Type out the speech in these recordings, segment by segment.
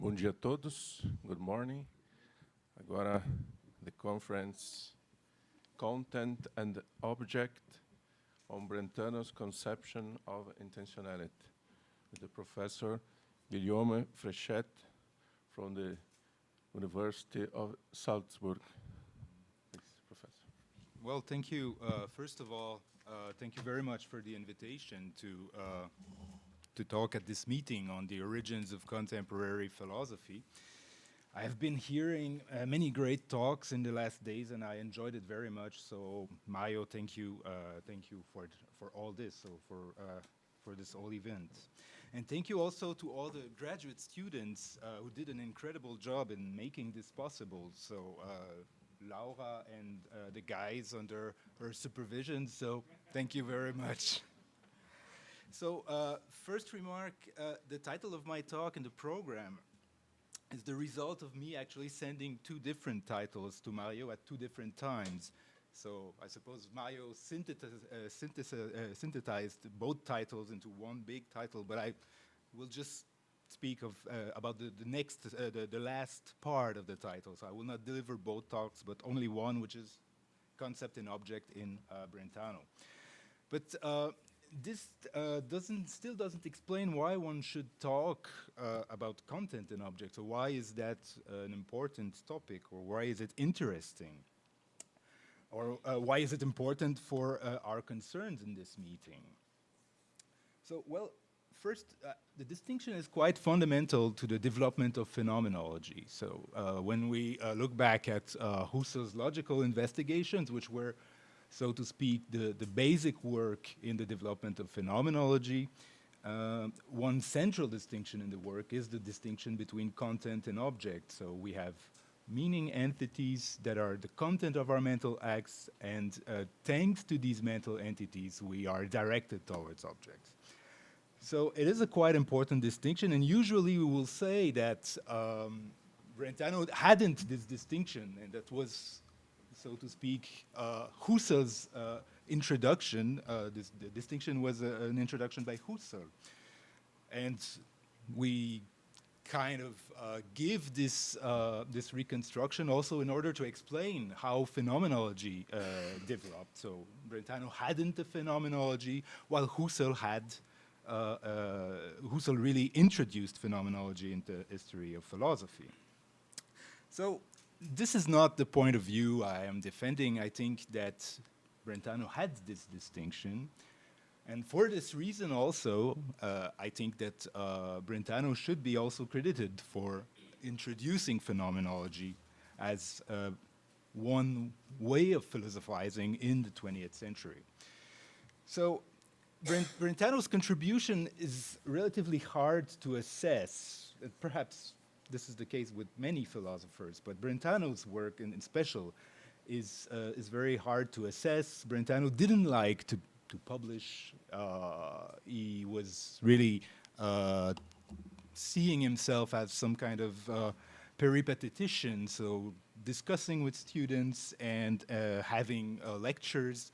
Bom dia a todos. Good morning. Agora, the conference Content and Object on Brentano's Conception of Intentionality with the Professor Guillaume Fréchet from the University of Salzburg. Please, Professor. Well, thank you. First of all, thank you very much for the invitation to talk at this meeting on the origins of contemporary philosophy. I have been hearing many great talks in the last days, and I enjoyed it very much. So, Mario, thank you for all this, for this whole event, and thank you also to all the graduate students who did an incredible job in making this possible. So, Laura and the guys under her supervision. So, thank you very much. So, first remark, the title of my talk in the program is the result of me actually sending two different titles to Mario at two different times. So, I suppose Mario synthesized both titles into one big title, but I will just speak about the last part of the title. So, I will not deliver both talks, but only one, which is Concept and Object in Brentano. But this still doesn't explain why one should talk about content and objects, or why is that an important topic, or why is it interesting, or why is it important for our concerns in this meeting. So, well, first, the distinction is quite fundamental to the development of phenomenology. So, when we look back at Husserl's logical investigations, which were, so to speak, the basic work in the development of phenomenology, one central distinction in the work is the distinction between content and object. So we have meaning entities that are the content of our mental acts, and thanks to these mental entities, we are directed towards objects. So it is a quite important distinction, and usually we will say that Brentano hadn't this distinction, and that was, so to speak, Husserl's introduction. The distinction was an introduction by Husserl. And we kind of give this reconstruction also in order to explain how phenomenology developed. So Brentano hadn't a phenomenology, while Husserl had, Husserl really introduced phenomenology into the history of philosophy. So this is not the point of view I am defending. I think that Brentano had this distinction. And for this reason also, I think that Brentano should be also credited for introducing phenomenology as one way of philosophizing in the 20th century. So Brentano's contribution is relatively hard to assess. Perhaps this is the case with many philosophers, but Brentano's work in special is very hard to assess. Brentano didn't like to publish. He was really seeing himself as some kind of peripatetician, so discussing with students and having lectures.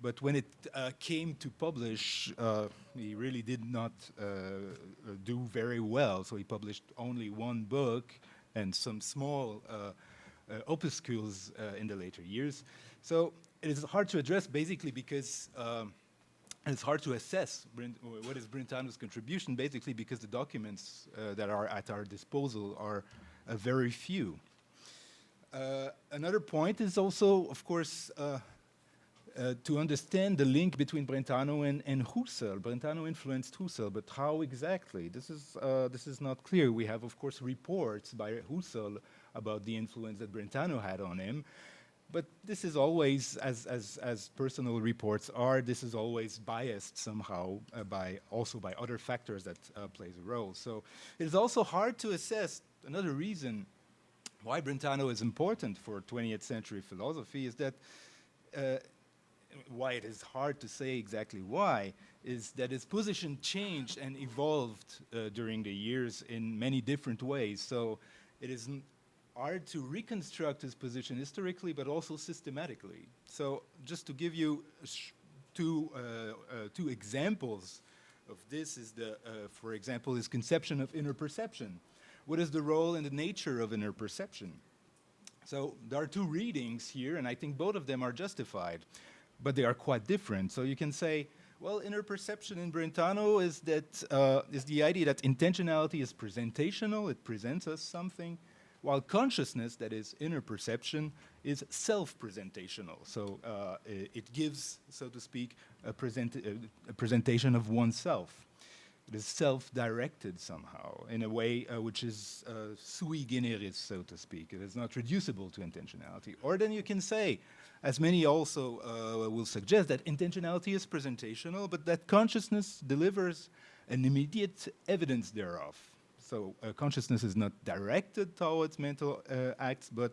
But when it came to publish, he really did not do very well. So he published only one book and some small opuscules in the later years. So it is hard to address basically because it's hard to assess what is Brentano's contribution, basically because the documents that are at our disposal are very few. Another point is also, of course, to understand the link between Brentano and Husserl. Brentano influenced Husserl, but how exactly? This is not clear. We have, of course, reports by Husserl about the influence that Brentano had on him, but this is always, as personal reports are, this is always biased somehow by other factors that plays a role. So it is also hard to assess. Another reason why Brentano is important for 20th century philosophy is that why it is hard to say exactly why, is that his position changed and evolved during the years in many different ways. So it is hard to reconstruct his position historically, but also systematically. So just to give you two examples of this is for example, his conception of inner perception, what is the role and the nature of inner perception? So there are two readings here, and I think both of them are justified, but they are quite different. So you can say, well, inner perception in Brentano is the idea that intentionality is presentational, it presents us something, while consciousness, that is inner perception, is self-presentational. So it gives, so to speak, a presentation of oneself. It is self-directed somehow in a way which is sui generis, so to speak. It is not reducible to intentionality. Or then you can say, as many also will suggest, that intentionality is presentational, but that consciousness delivers an immediate evidence thereof. So consciousness is not directed towards mental acts, but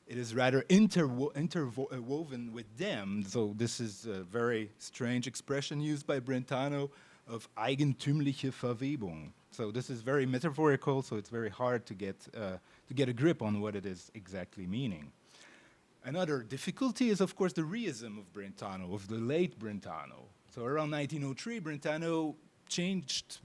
it is rather interwoven with them. So this is a very strange expression used by Brentano of eigentümliche Verwebung. So this is very metaphorical, so it's very hard to get a grip on what it is exactly meaning. Another difficulty is, of course, the reism of Brentano, of the late Brentano. So around 1903, Brentano changed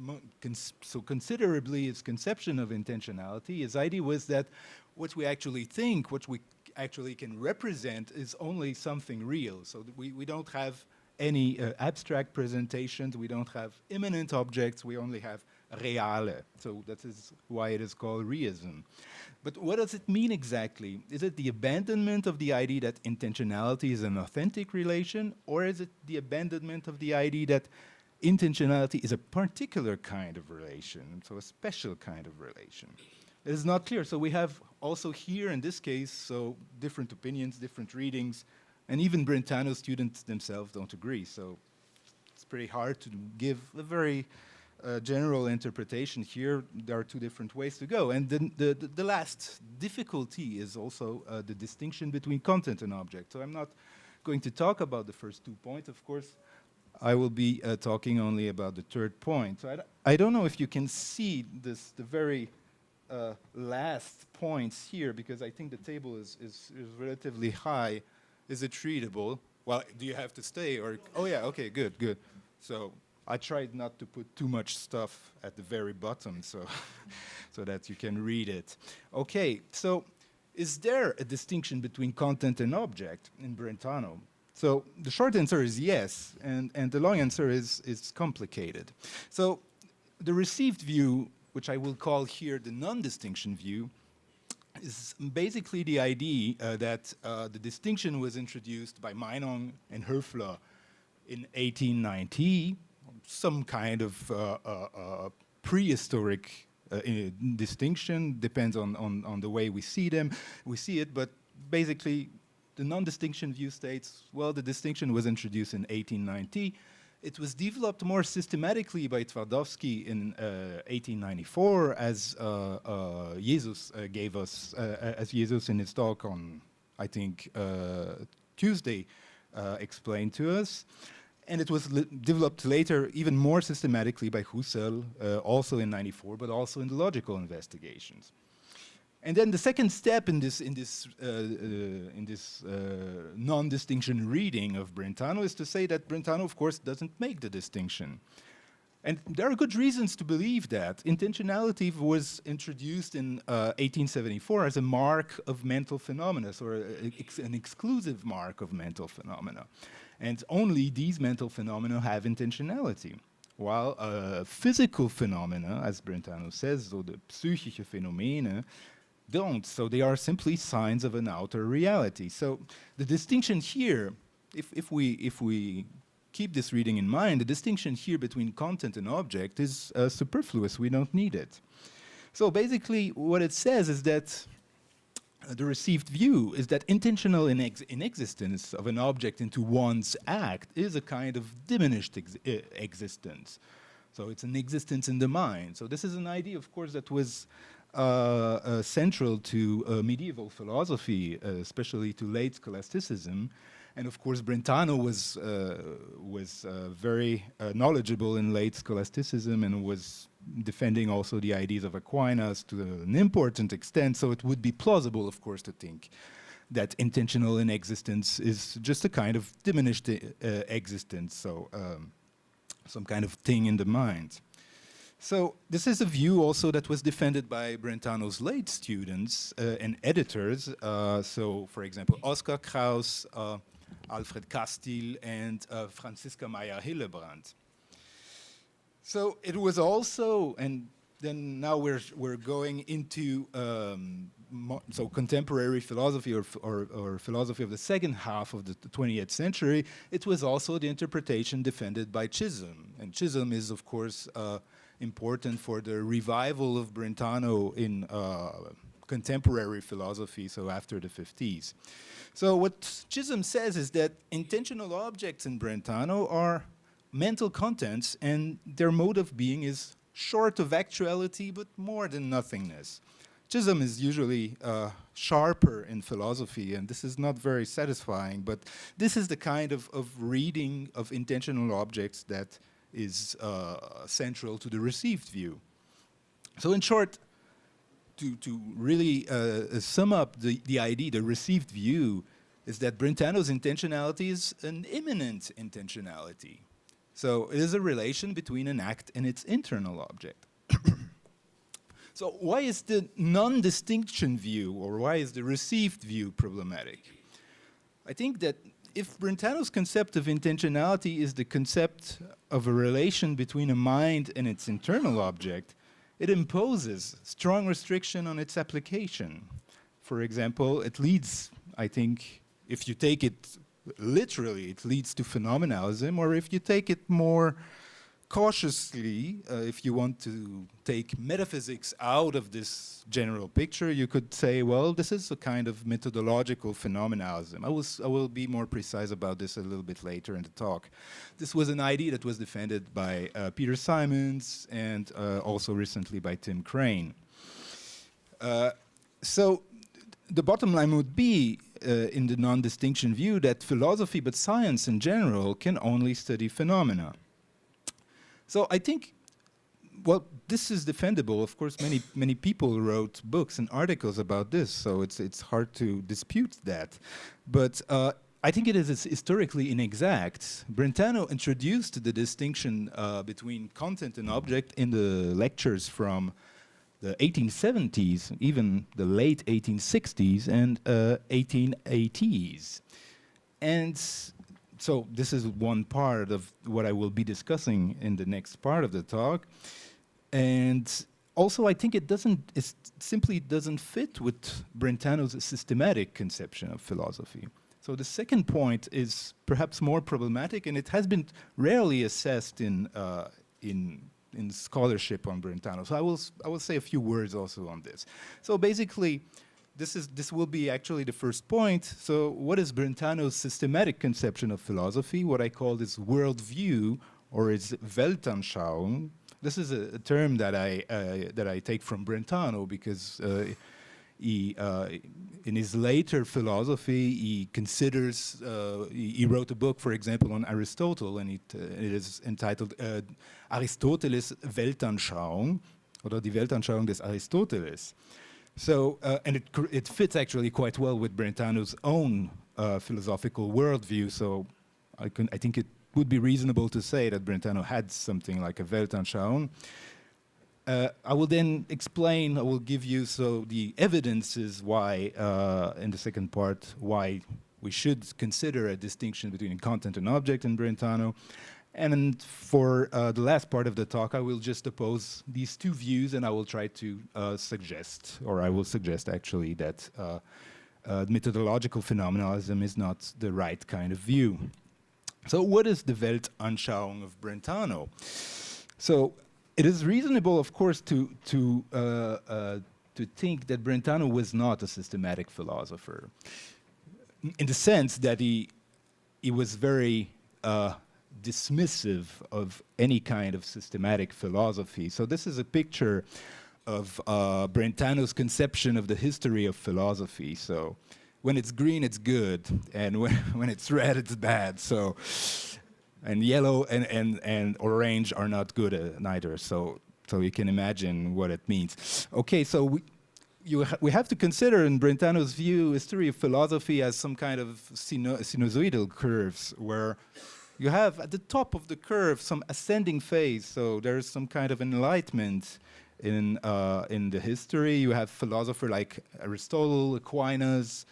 so considerably his conception of intentionality. His idea was that what we actually think, what we actually can represent, is only something real. So that we don't have any abstract presentations, we don't have immanent objects, we only have reale. So that is why it is called reism. But what does it mean exactly? Is it the abandonment of the idea that intentionality is an authentic relation, or is it the abandonment of the idea that intentionality is a particular kind of relation, so a special kind of relation? It is not clear. So we have also here in this case, so different opinions, different readings, and even Brentano students themselves don't agree. So it's pretty hard to give a very general interpretation here. There are two different ways to go. And then the last difficulty is also the distinction between content and object. So I'm not going to talk about the first 2 points, of course. I will be talking only about the third point. So I don't know if you can see the very last points here, because I think the table is relatively high. Is it readable? Well, do you have to stay? Or oh yeah, okay, good. So I tried not to put too much stuff at the very bottom, so so that you can read it. Okay, so is there a distinction between content and object in Brentano? So the short answer is yes, and the long answer is complicated. So the received view, which I will call here the non-distinction view, is basically the idea that the distinction was introduced by Meinong and Höfler in 1890, some kind of prehistoric distinction, depends on the way we see it, but basically the non-distinction view states, well, the distinction was introduced in 1890. It was developed more systematically by Twardowski in 1894, as Jesus gave us, as Jesus in his talk on, I think, Tuesday, explained to us. And it was developed later even more systematically by Husserl, also in 94, but also in the logical investigations. And then the second step in this non-distinction reading of Brentano is to say that Brentano, of course, doesn't make the distinction. And there are good reasons to believe that. Intentionality was introduced in 1874 as a mark of mental phenomena, or an exclusive mark of mental phenomena. And only these mental phenomena have intentionality. While physical phenomena, as Brentano says, so the psychische Phänomene, don't. So they are simply signs of an outer reality. So the distinction here, if we keep this reading in mind, the distinction here between content and object is superfluous. We don't need it. So basically what it says is that the received view is that intentional inexistence of an object into one's act is a kind of diminished existence. So it's an existence in the mind. So this is an idea, of course, that was central to medieval philosophy, especially to late scholasticism. And of course, Brentano was very knowledgeable in late scholasticism and was defending also the ideas of Aquinas to an important extent. So it would be plausible, of course, to think that intentional inexistence is just a kind of diminished existence, so some kind of thing in the mind. So this is a view also that was defended by Brentano's late students and editors. So, for example, Oskar Kraus, Alfred Kastil, and Franziska Meyer-Hillebrand. So it was also, and then now we're going into so contemporary philosophy or philosophy of the second half of the 20th century. It was also the interpretation defended by Chisholm, and Chisholm is of course important for the revival of Brentano in contemporary philosophy, so after the 50s. So what Chisholm says is that intentional objects in Brentano are mental contents, and their mode of being is short of actuality, but more than nothingness. Chisholm is usually sharper in philosophy, and this is not very satisfying, but this is the kind of reading of intentional objects that is central to the received view. So in short, to really sum up the idea, the received view, is that Brentano's intentionality is an immanent intentionality. So it is a relation between an act and its internal object. So why is the non-distinction view, or why is the received view problematic? I think that if Brentano's concept of intentionality is the concept of a relation between a mind and its internal object, it imposes strong restriction on its application. For example, it leads, I think, if you take it literally, it leads to phenomenalism, or if you take it more cautiously, if you want to take metaphysics out of this general picture, you could say, well, this is a kind of methodological phenomenalism. I will be more precise about this a little bit later in the talk. This was an idea that was defended by Peter Simons and also recently by Tim Crane. So the bottom line would be, in the non-distinction view, that philosophy, but science in general, can only study phenomena. So I think, well, this is defendable. Of course, many people wrote books and articles about this, so it's hard to dispute that. But I think it is historically inexact. Brentano introduced the distinction between content and object in the lectures from the 1870s, even the late 1860s and 1880s. And so this is one part of what I will be discussing in the next part of the talk. And also I think it simply doesn't fit with Brentano's systematic conception of philosophy. So the second point is perhaps more problematic, and it has been rarely assessed in scholarship on Brentano. So I will say a few words also on this. So basically, this will be actually the first point. So what is Brentano's systematic conception of philosophy? What I call this worldview, or its Weltanschauung. This is a term that I take from Brentano because he in his later philosophy he considers he wrote a book, for example, on Aristotle, and it is entitled Aristoteles Weltanschauung, oder die Weltanschauung des Aristoteles. So, and it fits actually quite well with Brentano's own philosophical worldview. So, I think it would be reasonable to say that Brentano had something like a Weltanschauung. I will then explain. I will give you the evidences why, in the second part, why we should consider a distinction between content and object in Brentano. And for the last part of the talk, I will just oppose these two views, and I will try to suggest, or I will suggest actually, that methodological phenomenalism is not the right kind of view. So what is the Weltanschauung of Brentano? So it is reasonable, of course, to think that Brentano was not a systematic philosopher, in the sense that he was very dismissive of any kind of systematic philosophy. So this is a picture of Brentano's conception of the history of philosophy. So when it's green, it's good, and when it's red, it's bad. So, and yellow and orange are not good neither. So you can imagine what it means. Okay, so we have to consider, in Brentano's view, history of philosophy as some kind of sinusoidal curves, where you have at the top of the curve some ascending phase. So there's some kind of enlightenment in the history. You have philosophers like Aristotle, Aquinas,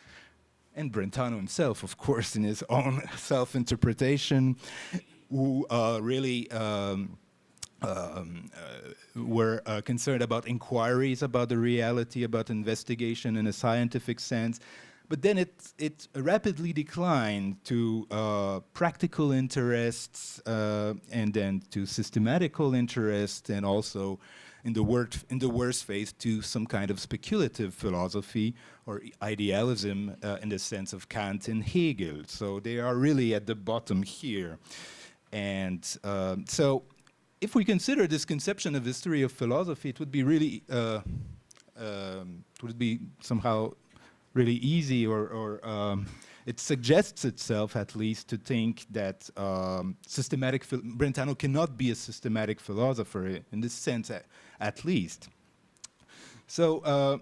and Brentano himself, of course, in his own self-interpretation, who really were concerned about inquiries about the reality, about investigation in a scientific sense. But then it rapidly declined to practical interests and then to systematical interest, and also in the worst phase to some kind of speculative philosophy or idealism in the sense of Kant and Hegel. So they are really at the bottom here. And so if we consider this conception of history of philosophy, it would be really, it would be somehow really easy, or it suggests itself at least to think that Brentano cannot be a systematic philosopher in this sense at least. So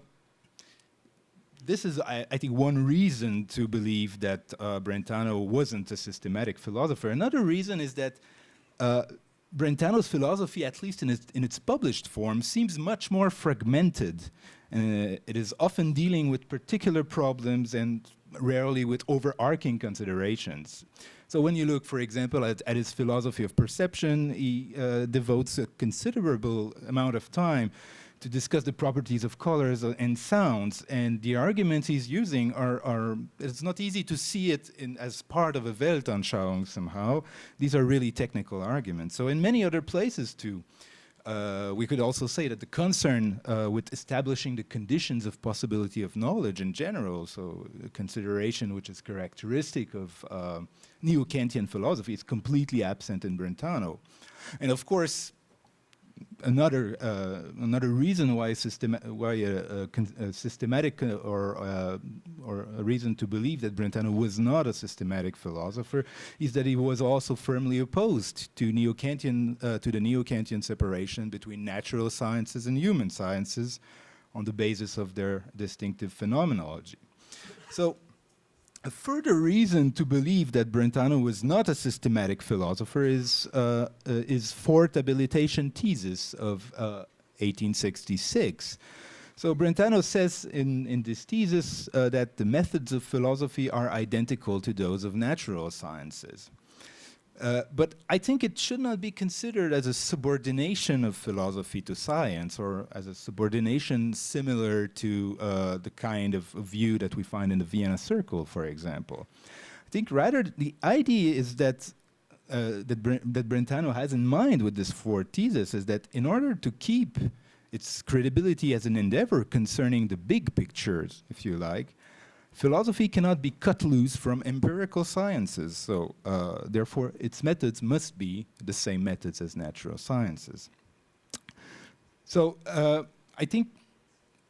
this is, I think, one reason to believe that Brentano wasn't a systematic philosopher. Another reason is that Brentano's philosophy, at least in its published form, seems much more fragmented. It is often dealing with particular problems and rarely with overarching considerations. So when you look, for example, at his philosophy of perception, he devotes a considerable amount of time to discuss the properties of colors and sounds, and the arguments he's using are it's not easy to see it as part of a Weltanschauung somehow. These are really technical arguments. So in many other places too, we could also say that the concern with establishing the conditions of possibility of knowledge in general, so a consideration which is characteristic of neo-Kantian philosophy, is completely absent in Brentano. And of course, another reason why a systematic or a reason to believe that Brentano was not a systematic philosopher is that he was also firmly opposed to the neo-Kantian separation between natural sciences and human sciences on the basis of their distinctive phenomenology. So a further reason to believe that Brentano was not a systematic philosopher is fourth habilitation thesis of 1866. So Brentano says in this thesis that the methods of philosophy are identical to those of natural sciences. But I think it should not be considered as a subordination of philosophy to science, or as a subordination similar to the kind of view that we find in the Vienna Circle, for example. I think rather the idea is that that Brentano has in mind with this fourth thesis is that in order to keep its credibility as an endeavor concerning the big pictures, if you like, philosophy cannot be cut loose from empirical sciences, so therefore its methods must be the same methods as natural sciences. So I think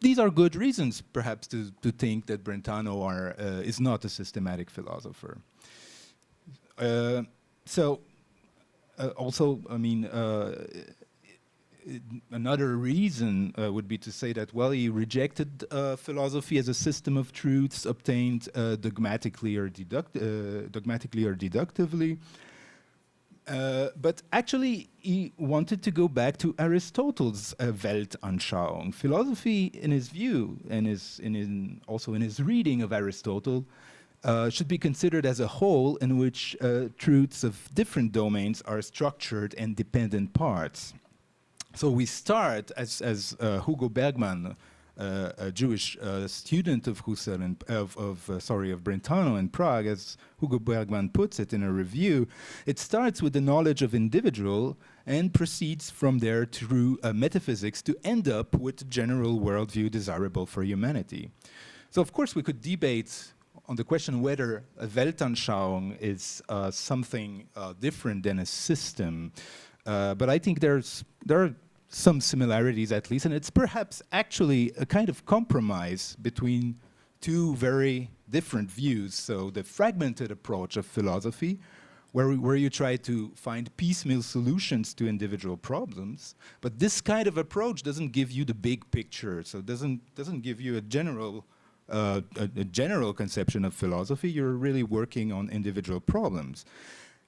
these are good reasons, perhaps, to think that Brentano is not a systematic philosopher. Also, I mean, another reason would be to say that, well, he rejected philosophy as a system of truths obtained dogmatically or deductively. But actually, he wanted to go back to Aristotle's Weltanschauung. Philosophy, in his view, and also in his reading of Aristotle, should be considered as a whole in which truths of different domains are structured and dependent parts. So we start, as Hugo Bergman, a Jewish student of Husserl and of Brentano in Prague, as Hugo Bergman puts it in a review, it starts with the knowledge of individual and proceeds from there through metaphysics to end up with the general worldview desirable for humanity. So of course we could debate on the question whether a Weltanschauung is something different than a system. But I think there are some similarities, at least, and it's perhaps actually a kind of compromise between two very different views. So the fragmented approach of philosophy, where you try to find piecemeal solutions to individual problems, but this kind of approach doesn't give you the big picture. So it doesn't give you a general conception of philosophy. You're really working on individual problems.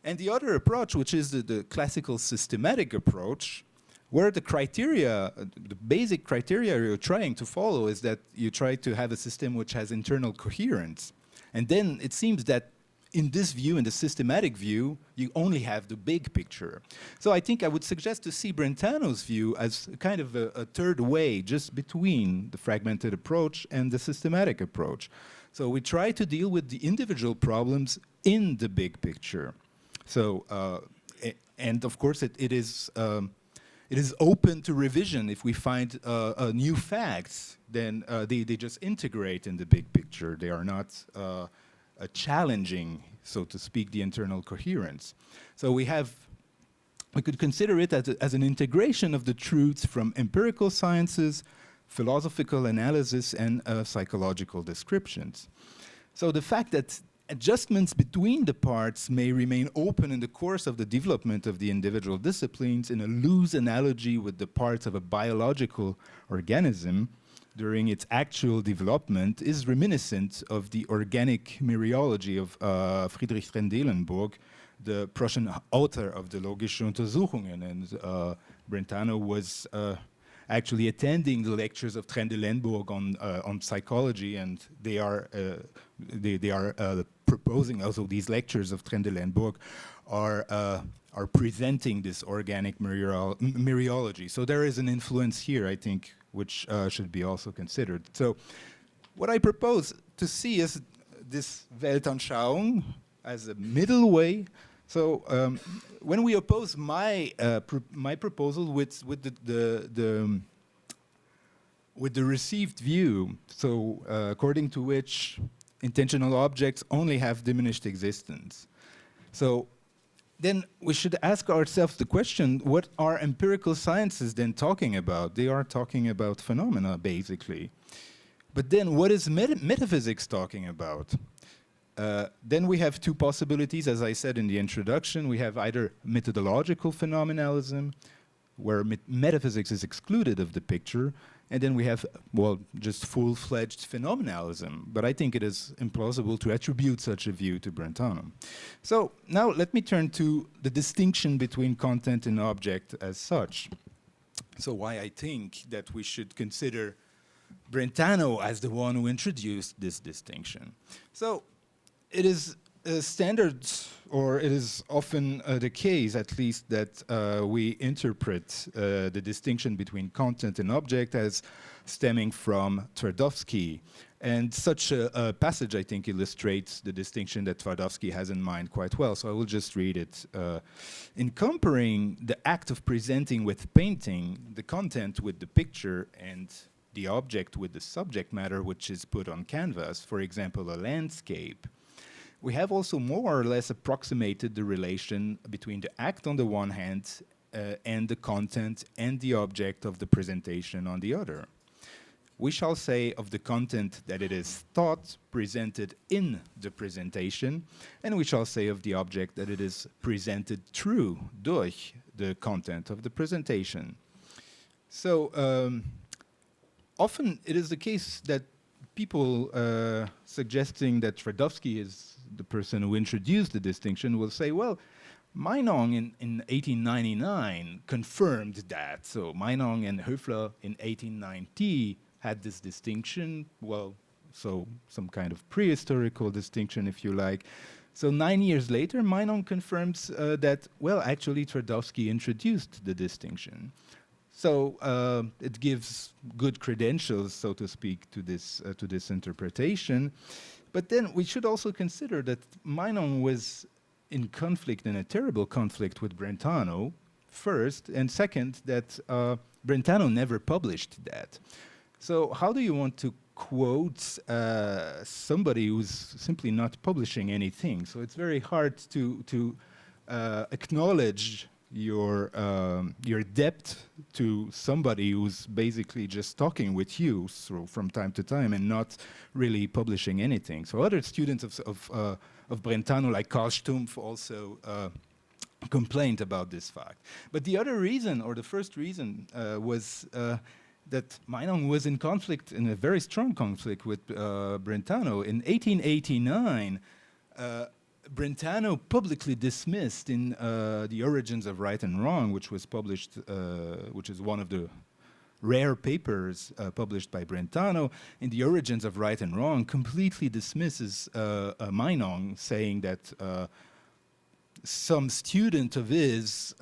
And the other approach, which is the classical systematic approach, where the criteria, the basic criteria you're trying to follow is that you try to have a system which has internal coherence. And then it seems that in this view, in the systematic view, you only have the big picture. So I think I would suggest to see Brentano's view as kind of a third way, just between the fragmented approach and the systematic approach. So we try to deal with the individual problems in the big picture. So, and of course it is open to revision. If we find new facts, then they just integrate in the big picture. They are not challenging, so to speak, the internal coherence. So we could consider it as an integration of the truths from empirical sciences, philosophical analysis, and psychological descriptions. So the fact that adjustments between the parts may remain open in the course of the development of the individual disciplines in a loose analogy with the parts of a biological organism during its actual development is reminiscent of the organic mereology of Friedrich Trendelenburg, the Prussian author of the Logische Untersuchungen. And Brentano was actually attending the lectures of Trendelenburg on psychology, and they are proposing also these lectures of Trendelenburg are presenting this organic mereology. So there is an influence here, I think, which should be also considered. So what I propose to see is this Weltanschauung as a middle way. So when we oppose my proposal with the received view, so according to which intentional objects only have diminished existence. So then we should ask ourselves the question, what are empirical sciences then talking about? They are talking about phenomena, basically. But then what is metaphysics talking about? Then we have two possibilities, as I said in the introduction. We have either methodological phenomenalism, where metaphysics is excluded of the picture, and then we have, well, just full-fledged phenomenalism. But I think it is implausible to attribute such a view to Brentano. So now let me turn to the distinction between content and object as such. So why I think that we should consider Brentano as the one who introduced this distinction. So it is standard, or it is often the case, at least, that we interpret the distinction between content and object as stemming from Twardowski. And such a passage, I think, illustrates the distinction that Twardowski has in mind quite well. So I will just read it. In comparing the act of presenting with painting, the content with the picture, and the object with the subject matter which is put on canvas, for example, a landscape, we have also more or less approximated the relation between the act on the one hand and the content and the object of the presentation on the other. We shall say of the content that it is thought presented in the presentation, and we shall say of the object that it is presented through, durch, the content of the presentation. So often it is the case that people suggesting that Twardowski is the person who introduced the distinction will say, well, Meinong in 1899 confirmed that. So Meinong and Höfler in 1890 had this distinction, well, so some kind of prehistorical distinction, if you like. So 9 years later, Meinong confirms that, well, actually Twardowski introduced the distinction. So it gives good credentials, so to speak, to this interpretation. But then we should also consider that Meinong was in conflict, in a terrible conflict with Brentano, first, and second, that Brentano never published that. So how do you want to quote somebody who's simply not publishing anything? So it's very hard to acknowledge your debt to somebody who's basically just talking with you from time to time and not really publishing anything. So other students of Brentano, like Karl Stumpf, also complained about this fact. But the other reason, or the first reason, was that Meinong was in conflict, in a very strong conflict with Brentano. In 1889, Brentano publicly dismissed in the Origins of Right and Wrong, which was published, which is one of the rare papers published by Brentano. In the Origins of Right and Wrong, completely dismisses Meinong, saying that some student of his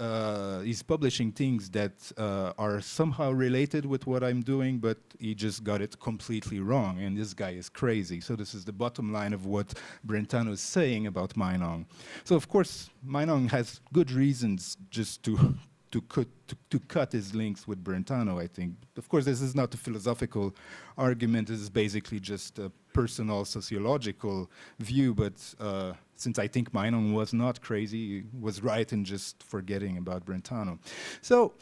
is publishing things that are somehow related with what I'm doing, but he just got it completely wrong, and this guy is crazy. So this is the bottom line of what Brentano is saying about Meinong. So of course, Meinong has good reasons just to cut his links with Brentano, I think. Of course, this is not a philosophical argument. This is basically just a personal sociological view, but since I think Meinong was not crazy, he was right in just forgetting about Brentano. So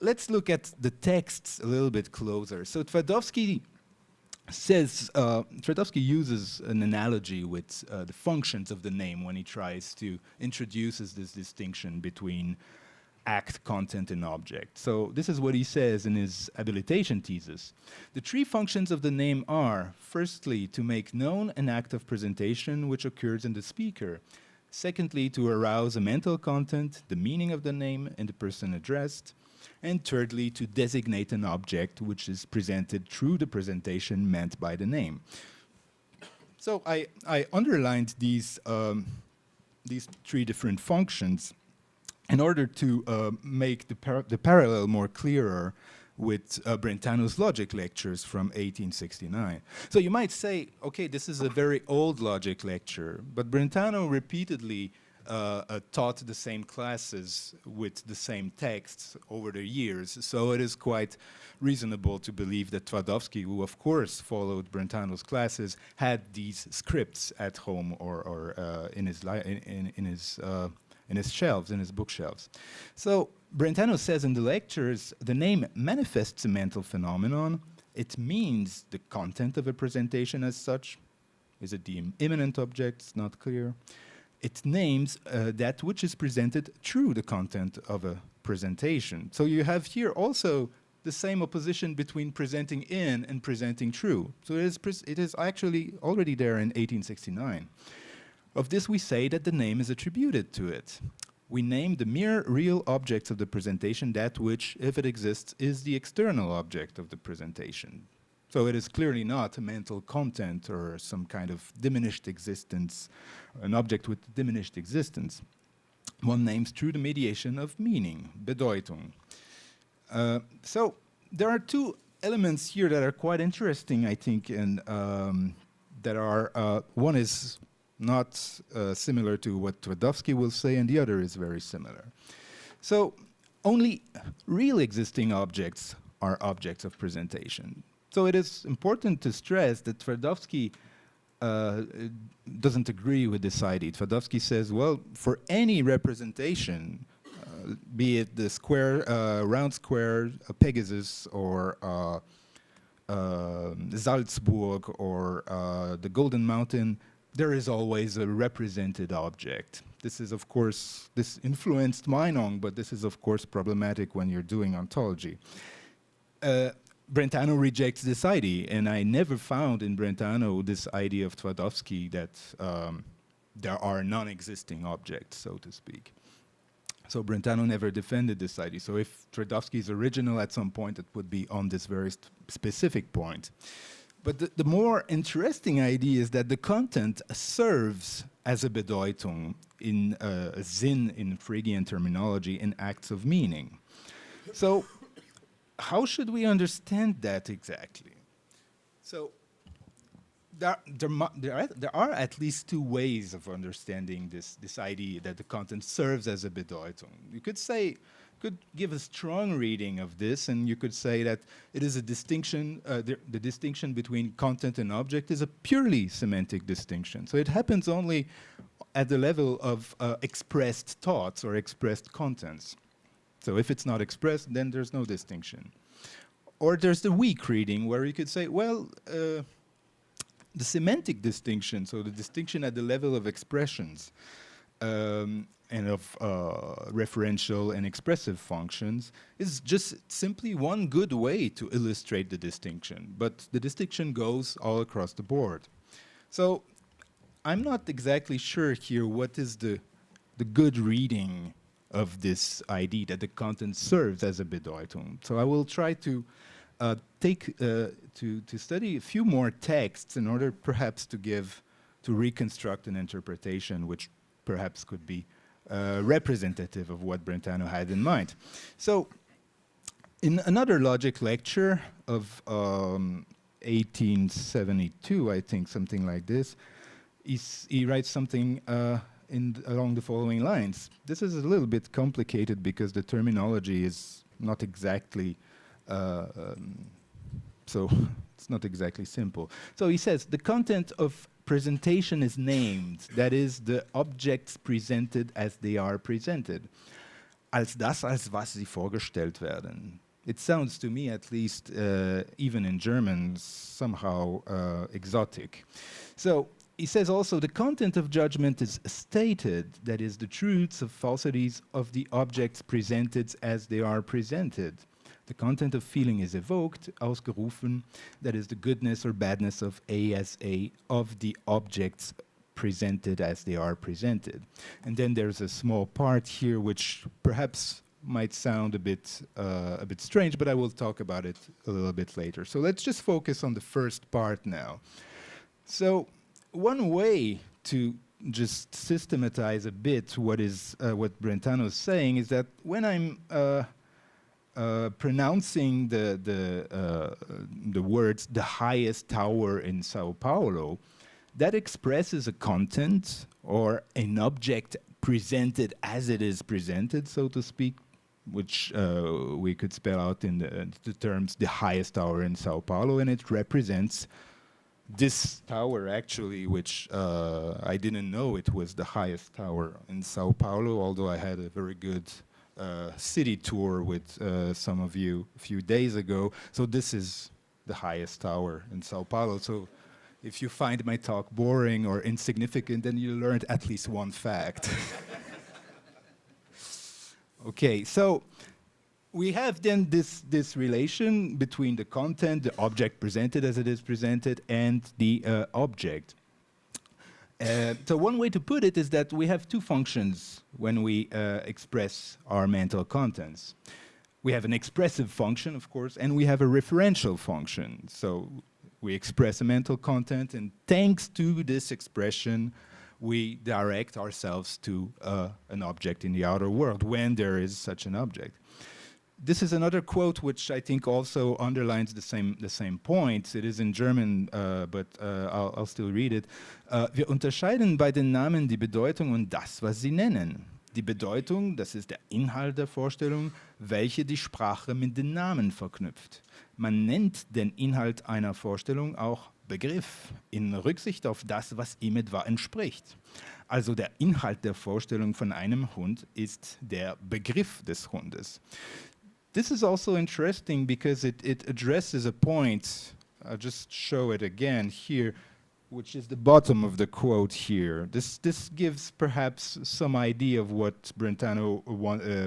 let's look at the texts a little bit closer. So Twardowski says, Twardowski uses an analogy with the functions of the name when he tries to introduces this distinction between act, content, and object. So this is what he says in his habilitation thesis. The three functions of the name are, firstly, to make known an act of presentation which occurs in the speaker. Secondly, to arouse a mental content, the meaning of the name and the person addressed. And thirdly, to designate an object which is presented through the presentation meant by the name. So I underlined these three different functions in order to make the parallel more clearer with Brentano's logic lectures from 1869. So you might say, okay, this is a very old logic lecture, but Brentano repeatedly taught the same classes with the same texts over the years, so it is quite reasonable to believe that Twardowski, who of course followed Brentano's classes, had these scripts at home or in his shelves, in his bookshelves. So Brentano says in the lectures, the name manifests a mental phenomenon. It means the content of a presentation as such. Is it the immanent object? It's not clear. It names that which is presented through the content of a presentation. So you have here also the same opposition between presenting in and presenting through. So it is actually already there in 1869. Of this we say that the name is attributed to it. We name the mere real objects of the presentation that which, if it exists, is the external object of the presentation. So it is clearly not a mental content or some kind of diminished existence, an object with diminished existence. One names through the mediation of meaning, Bedeutung. So there are two elements here that are quite interesting, I think, and that are, one is not similar to what Twardowski will say, and the other is very similar. So only real existing objects are objects of presentation. So it is important to stress that Twardowski doesn't agree with this idea. Twardowski says, well, for any representation, be it the square, round square, Pegasus, or Salzburg, or the Golden Mountain, there is always a represented object. This is, of course, this influenced Meinong, but this is, of course, problematic when you're doing ontology. Brentano rejects this idea, and I never found in Brentano this idea of Twardowski that there are non-existing objects, so to speak. So Brentano never defended this idea. So if Twardowski is original at some point, it would be on this very specific point. But the more interesting idea is that the content serves as a Bedeutung in Sinn in Phrygian terminology in acts of meaning. So how should we understand that exactly? So there are at least two ways of understanding this idea that the content serves as a Bedeutung. You could give a strong reading of this, and you could say that it is a distinction, the distinction between content and object is a purely semantic distinction. So it happens only at the level of expressed thoughts or expressed contents. So if it's not expressed, then there's no distinction. Or there's the weak reading, where you could say, well, the semantic distinction, so the distinction at the level of expressions, and of referential and expressive functions, is just simply one good way to illustrate the distinction. But the distinction goes all across the board. So I'm not exactly sure here what is the good reading of this idea that the content serves as a Bedeutung. So I will try to to study a few more texts in order perhaps to reconstruct an interpretation which perhaps could be representative of what Brentano had in mind. So in another logic lecture of 1872, I think, something like this, he writes something along the following lines. This is a little bit complicated because the terminology is not exactly so it's not exactly simple. So he says, the content of presentation is named, that is, the objects presented as they are presented. Als das, als was sie vorgestellt werden. It sounds to me, at least, even in German, somehow exotic. So he says also, the content of judgment is stated, that is, the truths of falsities of the objects presented as they are presented. The content of feeling is evoked, ausgerufen, that is the goodness or badness of ASA of the objects presented as they are presented. And then there's a small part here which perhaps might sound a bit strange, but I will talk about it a little bit later. So let's just focus on the first part now. So one way to just systematize a bit what Brentano is saying is that when I'm pronouncing the words "the highest tower in Sao Paulo," that expresses a content or an object presented as it is presented, so to speak, which we could spell out in the terms "the highest tower in Sao Paulo," and it represents this tower actually, which I didn't know it was the highest tower in Sao Paulo, although I had a very good city tour with some of you a few days ago. So this is the highest tower in Sao Paulo. So if you find my talk boring or insignificant, then you learned at least one fact. Okay, so we have then this relation between the content, the object presented as it is presented, and the object. So one way to put it is that we have two functions when we express our mental contents. We have an expressive function, of course, and we have a referential function. So we express a mental content, and thanks to this expression, we direct ourselves to an object in the outer world when there is such an object. This is another quote which I think also underlines the same point. It is in German, but I'll still read it. Wir unterscheiden bei den Namen die Bedeutung und das, was sie nennen. Die Bedeutung, das ist der Inhalt der Vorstellung, welche die Sprache mit den Namen verknüpft. Man nennt den Inhalt einer Vorstellung auch Begriff, in Rücksicht auf das, was ihm etwa entspricht. Also der Inhalt der Vorstellung von einem Hund ist der Begriff des Hundes. This is also interesting because it addresses a point, I'll just show it again here, which is the bottom of the quote here. This gives perhaps some idea of what Brentano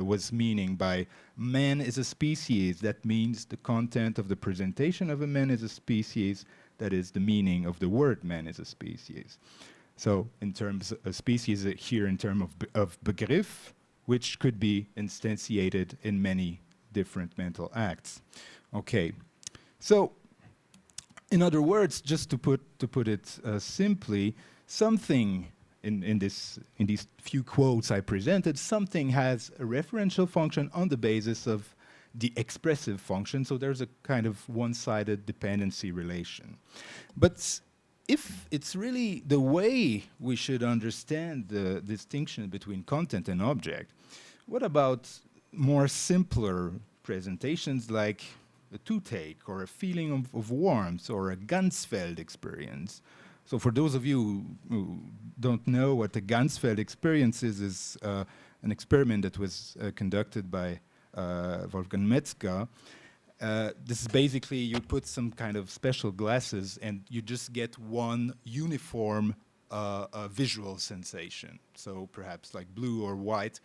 was meaning by man is a species. That means the content of the presentation of a man is a species. That is the meaning of the word man is a species. So in terms of species here in terms of Begriff, which could be instantiated in many different mental acts. Okay, so in other words, just to put it simply, something in these few quotes I presented, something has a referential function on the basis of the expressive function, so there's a kind of one-sided dependency relation. But if it's really the way we should understand the distinction between content and object, what about more simpler presentations like a toothache or a feeling of warmth or a Ganzfeld experience? So for those of you who don't know what the Ganzfeld experience is an experiment that was conducted by Wolfgang Metzger. This is basically you put some kind of special glasses and you just get one uniform visual sensation. So perhaps like blue or white.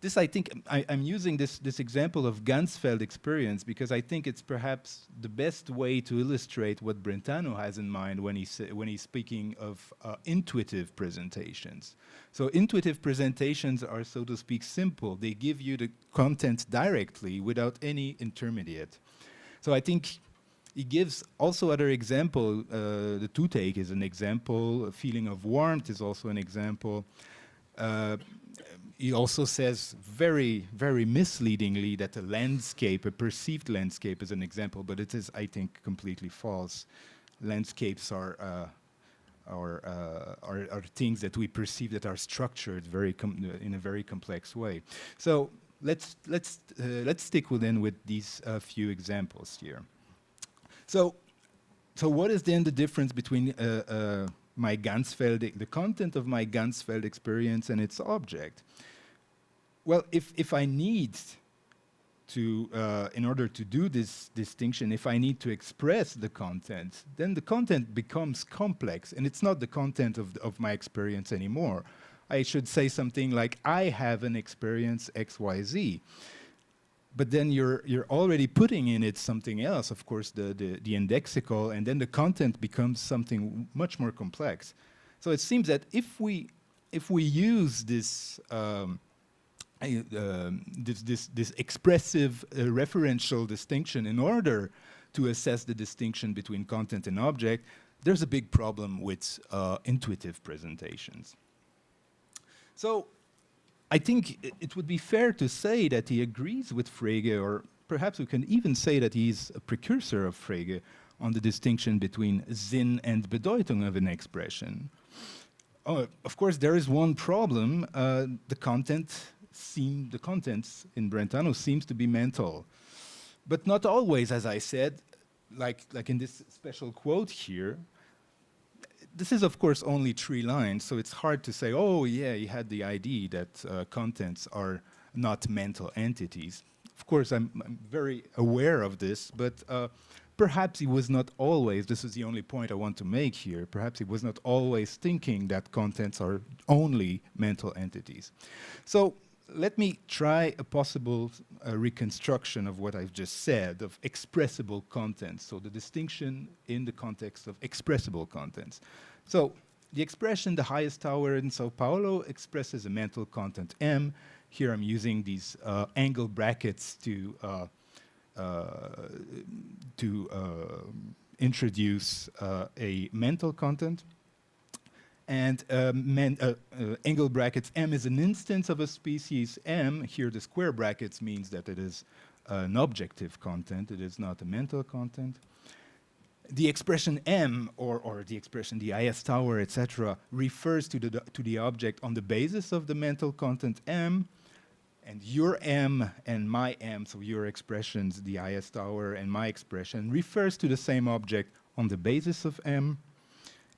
this, I think, I'm using this example of Ganzfeld experience because I think it's perhaps the best way to illustrate what Brentano has in mind when he's speaking of intuitive presentations. So intuitive presentations are, so to speak, simple. They give you the content directly without any intermediate. So I think he gives also other example. The toothache is an example. A feeling of warmth is also an example. He also says very, very misleadingly that a landscape, a perceived landscape, is an example, but it is, I think, completely false. Landscapes are things that we perceive that are structured in a very complex way. So let's stick with these few examples here. So what is then the difference between my Ganzfeld, the content of my Ganzfeld experience and its object? Well, if I need to, in order to do this distinction, if I need to express the content, then the content becomes complex, and it's not the content of my experience anymore. I should say something like, I have an experience XYZ. But then you're already putting in it something else, of course, the indexical, and then the content becomes something much more complex. So it seems that if we use this this expressive referential distinction in order to assess the distinction between content and object, there's a big problem with intuitive presentations. So I think it would be fair to say that he agrees with Frege, or perhaps we can even say that he's a precursor of Frege on the distinction between Sinn and Bedeutung of an expression. Of course, there is one problem. The contents in Brentano seems to be mental, but not always, as I said, like in this special quote here. This is, of course, only 3 lines, so it's hard to say, oh, yeah, he had the idea that contents are not mental entities. Of course, I'm very aware of this, but perhaps he was not always, this is the only point I want to make here, perhaps he was not always thinking that contents are only mental entities. So let me try a possible reconstruction of what I've just said, of expressible contents, so the distinction in the context of expressible contents. So the expression, the highest tower in Sao Paulo, expresses a mental content M. Here I'm using these angle brackets to introduce a mental content. And angle brackets M is an instance of a species M. Here the square brackets means that it is an objective content. It is not a mental content. The expression M, or the expression the highest tower, etc., refers to the object on the basis of the mental content M. And your M and my M, so your expressions, the highest tower and my expression, refers to the same object on the basis of M.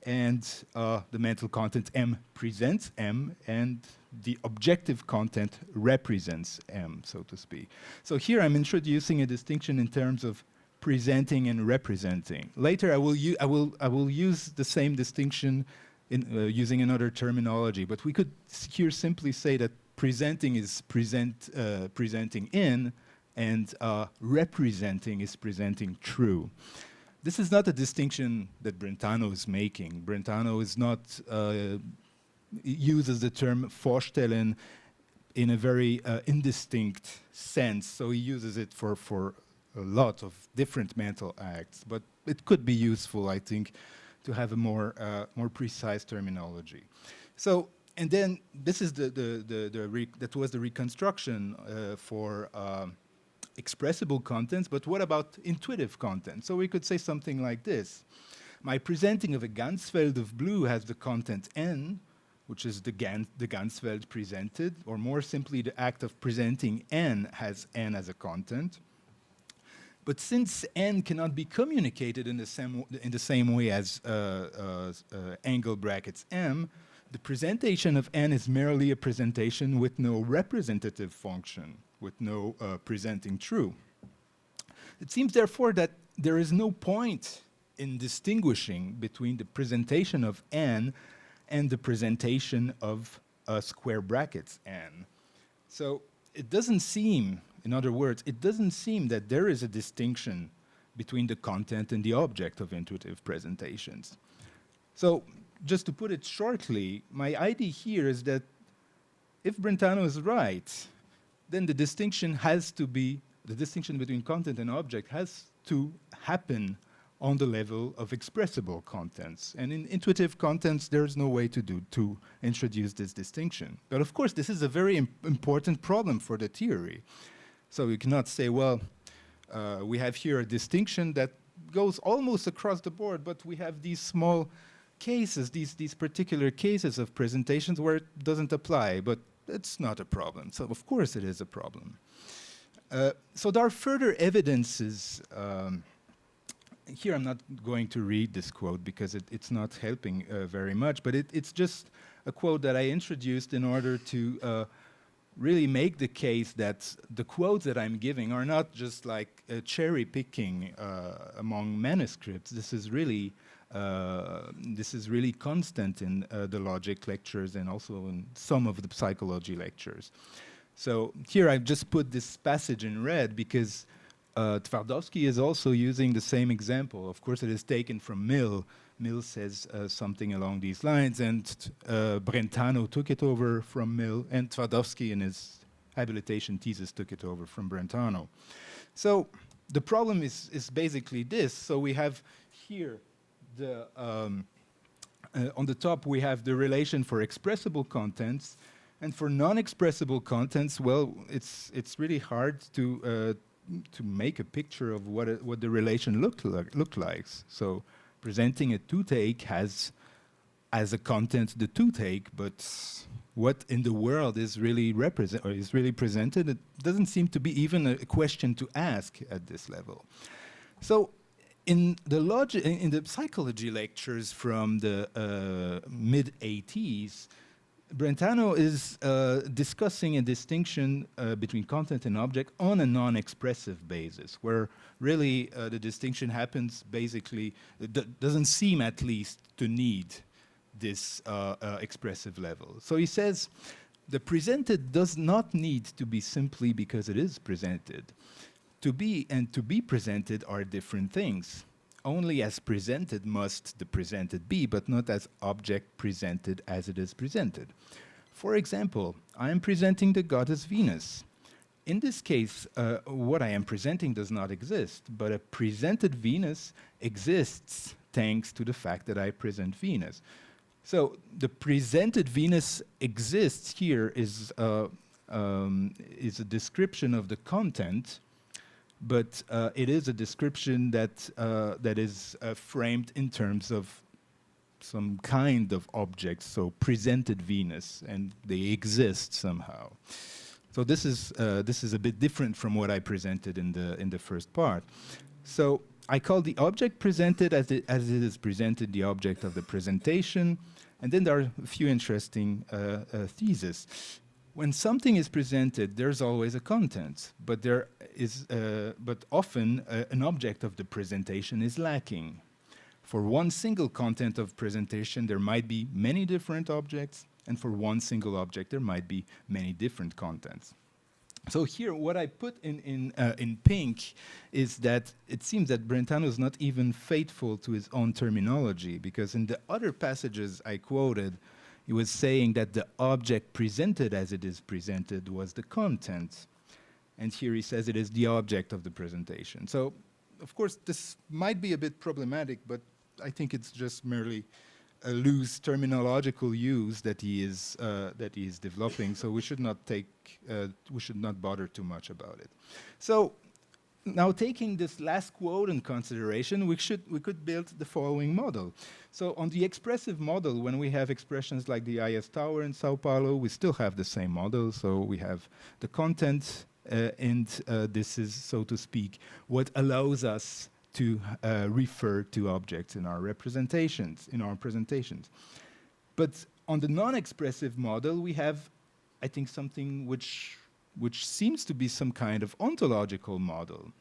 And the mental content M presents M, and the objective content represents M, so to speak. So here I'm introducing a distinction in terms of presenting and representing. Later I will use the same distinction in using another terminology, but we could here simply say that presenting is presenting in, and representing is presenting true. This is not a distinction that Brentano is making. Brentano is not uses the term vorstellen in a very indistinct sense, so he uses it for a lot of different mental acts. But it could be useful, I think, to have a more precise terminology. So, and then this is that was the reconstruction for expressible contents, but what about intuitive content? So we could say something like this. My presenting of a Ganzfeld of blue has the content N, which is the Ganzfeld presented, or more simply, the act of presenting N has N as a content. But since N cannot be communicated in the same way as angle brackets M, the presentation of N is merely a presentation with no representative function, with no presenting true. It seems, therefore, that there is no point in distinguishing between the presentation of N and the presentation of square brackets N. So it doesn't seem, in other words, it doesn't seem that there is a distinction between the content and the object of intuitive presentations. So, just to put it shortly, my idea here is that if Brentano is right, then the distinction between content and object has to happen on the level of expressible contents. And in intuitive contents, there's no way to introduce this distinction. But of course, this is a very important problem for the theory. So you cannot say, well, we have here a distinction that goes almost across the board, but we have these small cases, these particular cases of presentations where it doesn't apply, but it's not a problem. So of course it is a problem. So there are further evidences. Here I'm not going to read this quote because it's not helping very much, but it's just a quote that I introduced in order to really make the case that the quotes that I'm giving are not just like cherry picking among manuscripts. This is really constant in the logic lectures and also in some of the psychology lectures. So here I've just put this passage in red because Twardowski is also using the same example. Of course, it is taken from Mill. Mill says something along these lines, and Brentano took it over from Mill, and Twardowski in his habilitation thesis took it over from Brentano. So the problem is basically this. So we have here the on the top we have the relation for expressible contents, and for non-expressible contents, well, it's really hard to make a picture of what the relation look like. So presenting a toothache has as a content the toothache, but what in the world is really presented, it doesn't seem to be even a question to ask at this level. So in the psychology lectures from the mid-80s, Brentano is discussing a distinction between content and object on a non-expressive basis, where really the distinction happens basically, doesn't seem at least to need this expressive level. So he says, the presented does not need to be simply because it is presented. To be and to be presented are different things. Only as presented must the presented be, but not as object presented as it is presented. For example, I am presenting the goddess Venus. In this case, what I am presenting does not exist, but a presented Venus exists thanks to the fact that I present Venus. So the presented Venus exists here is a description of the content, but it is a description that is framed in terms of some kind of object, so presented Venus, and they exist somehow. So this is a bit different from what I presented in the first part. So I call the object presented as it is presented the object of the presentation, and then there are a few interesting theses. When something is presented, there's always a content, but but often an object of the presentation is lacking. For one single content of presentation, there might be many different objects, and for one single object, there might be many different contents. So here, what I put in pink is that it seems that Brentano is not even faithful to his own terminology, because in the other passages I quoted, he was saying that the object presented as it is presented was the content. And here he says it is the object of the presentation. So, of course, this might be a bit problematic, but I think it's just merely a loose terminological use that he is developing. So we should not bother too much about it. So now, taking this last quote in consideration, we could build the following model. So on the expressive model, when we have expressions like the IS Tower in Sao Paulo, we still have the same model. So we have the content, and this is, so to speak, what allows us to refer to objects in our representations, in our presentations. But on the non-expressive model, we have, I think, something which seems to be some kind of ontological model,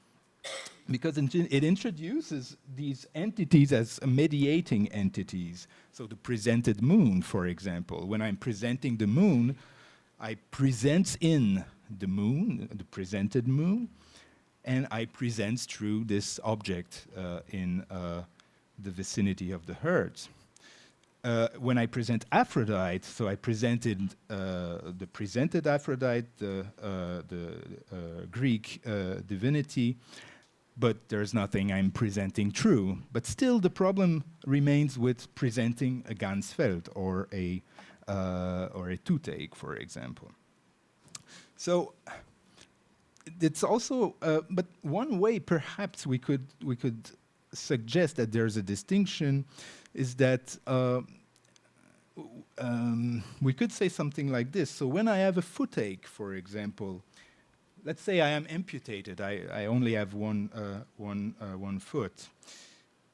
because it introduces these entities as mediating entities. So the presented moon, for example. When I'm presenting the moon, I present in the moon, the presented moon, and I present through this object in the vicinity of the Hertz. When I present Aphrodite, so I presented the presented Aphrodite, the Greek divinity, but there's nothing I'm presenting true. But still, the problem remains with presenting a Ganzfeld or a toothache, for example. So it's also, but one way perhaps we could suggest that there's a distinction is that we could say something like this. So when I have a footache, for example, let's say I am amputated. I only have one foot,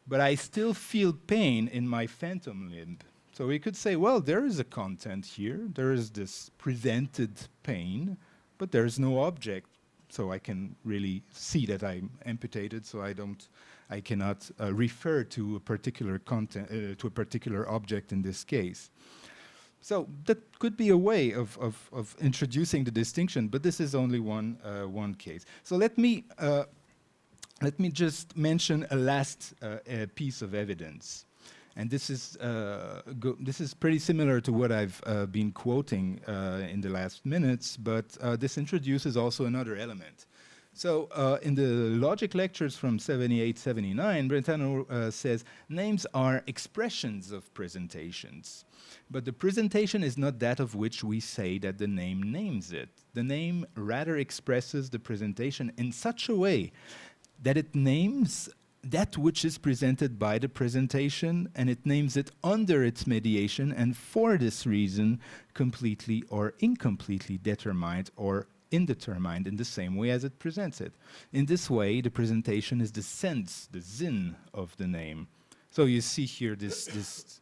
but I still feel pain in my phantom limb. So we could say, well, there is a content here. There is this presented pain, but there is no object. So I can really see that I'm amputated. So I cannot refer to a particular content, to a particular object in this case. So that could be a way of introducing the distinction, but this is only one case. So let me just mention a last piece of evidence, and this is pretty similar to what I've been quoting in the last minutes, but this introduces also another element. So in the logic lectures from 78-79, Brentano says, names are expressions of presentations, but the presentation is not that of which we say that the name names it. The name rather expresses the presentation in such a way that it names that which is presented by the presentation, and it names it under its mediation, and for this reason, completely or incompletely determined or indetermined in the same way as it presents it. In this way, the presentation is the sense, the Sinn of the name. So you see here this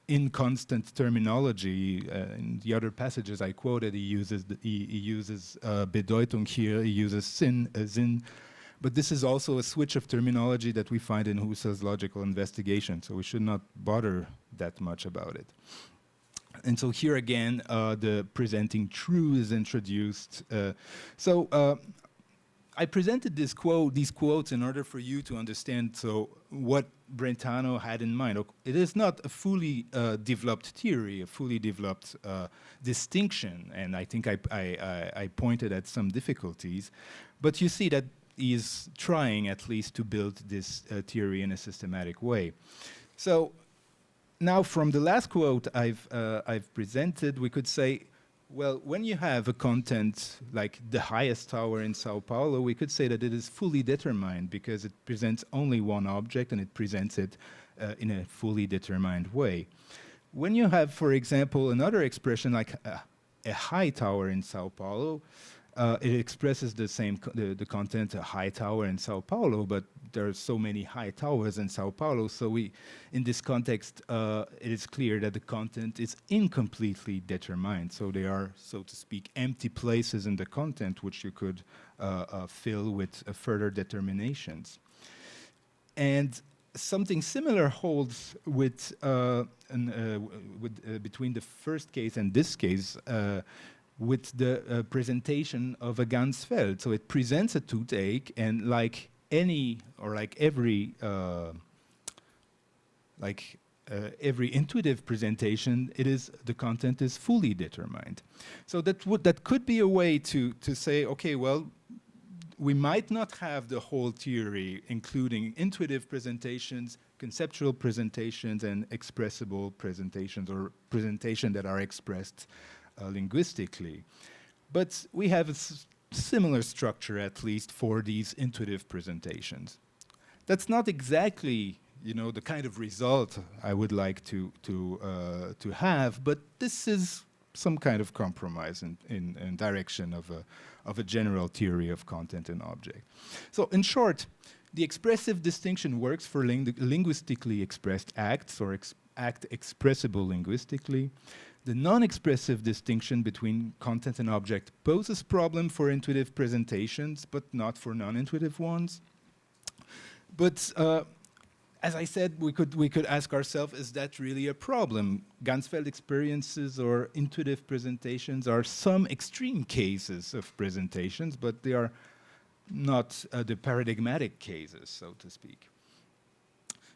inconstant terminology. In the other passages I quoted, he uses Bedeutung here, he uses Sinn, but this is also a switch of terminology that we find in Husserl's logical investigation, so we should not bother that much about it. And so here again, the presenting true is introduced. I presented these quotes in order for you to understand what Brentano had in mind. It is not a fully developed theory, a fully developed distinction, and I think I pointed at some difficulties, but you see that he is trying at least to build this theory in a systematic way. So now from the last quote I've presented, we could say, well, when you have a content like the highest tower in Sao Paulo, we could say that it is fully determined because it presents only one object and it presents it in a fully determined way. When you have, for example, another expression like a high tower in Sao Paulo, it expresses the content, a high tower in Sao Paulo, but there are so many high towers in Sao Paulo, so in this context, it is clear that the content is incompletely determined. So they are, so to speak, empty places in the content which you could fill with further determinations. And something similar holds with, between the first case and this case, with the presentation of a Ganzfeld. So it presents a toothache, and like every intuitive presentation, the content is fully determined. So that could be a way to say, okay, well, we might not have the whole theory, including intuitive presentations, conceptual presentations, and expressible presentations, or presentation that are expressed linguistically. But we have a similar structure, at least, for these intuitive presentations. That's not exactly, the kind of result I would like to have, but this is some kind of compromise in direction of a general theory of content and object. So in short, the expressive distinction works for linguistically expressed acts, or act expressible linguistically. The non-expressive distinction between content and object poses problem for intuitive presentations, but not for non-intuitive ones. But as I said, we could ask ourselves, is that really a problem? Ganzfeld experiences or intuitive presentations are some extreme cases of presentations, but they are not the paradigmatic cases, so to speak.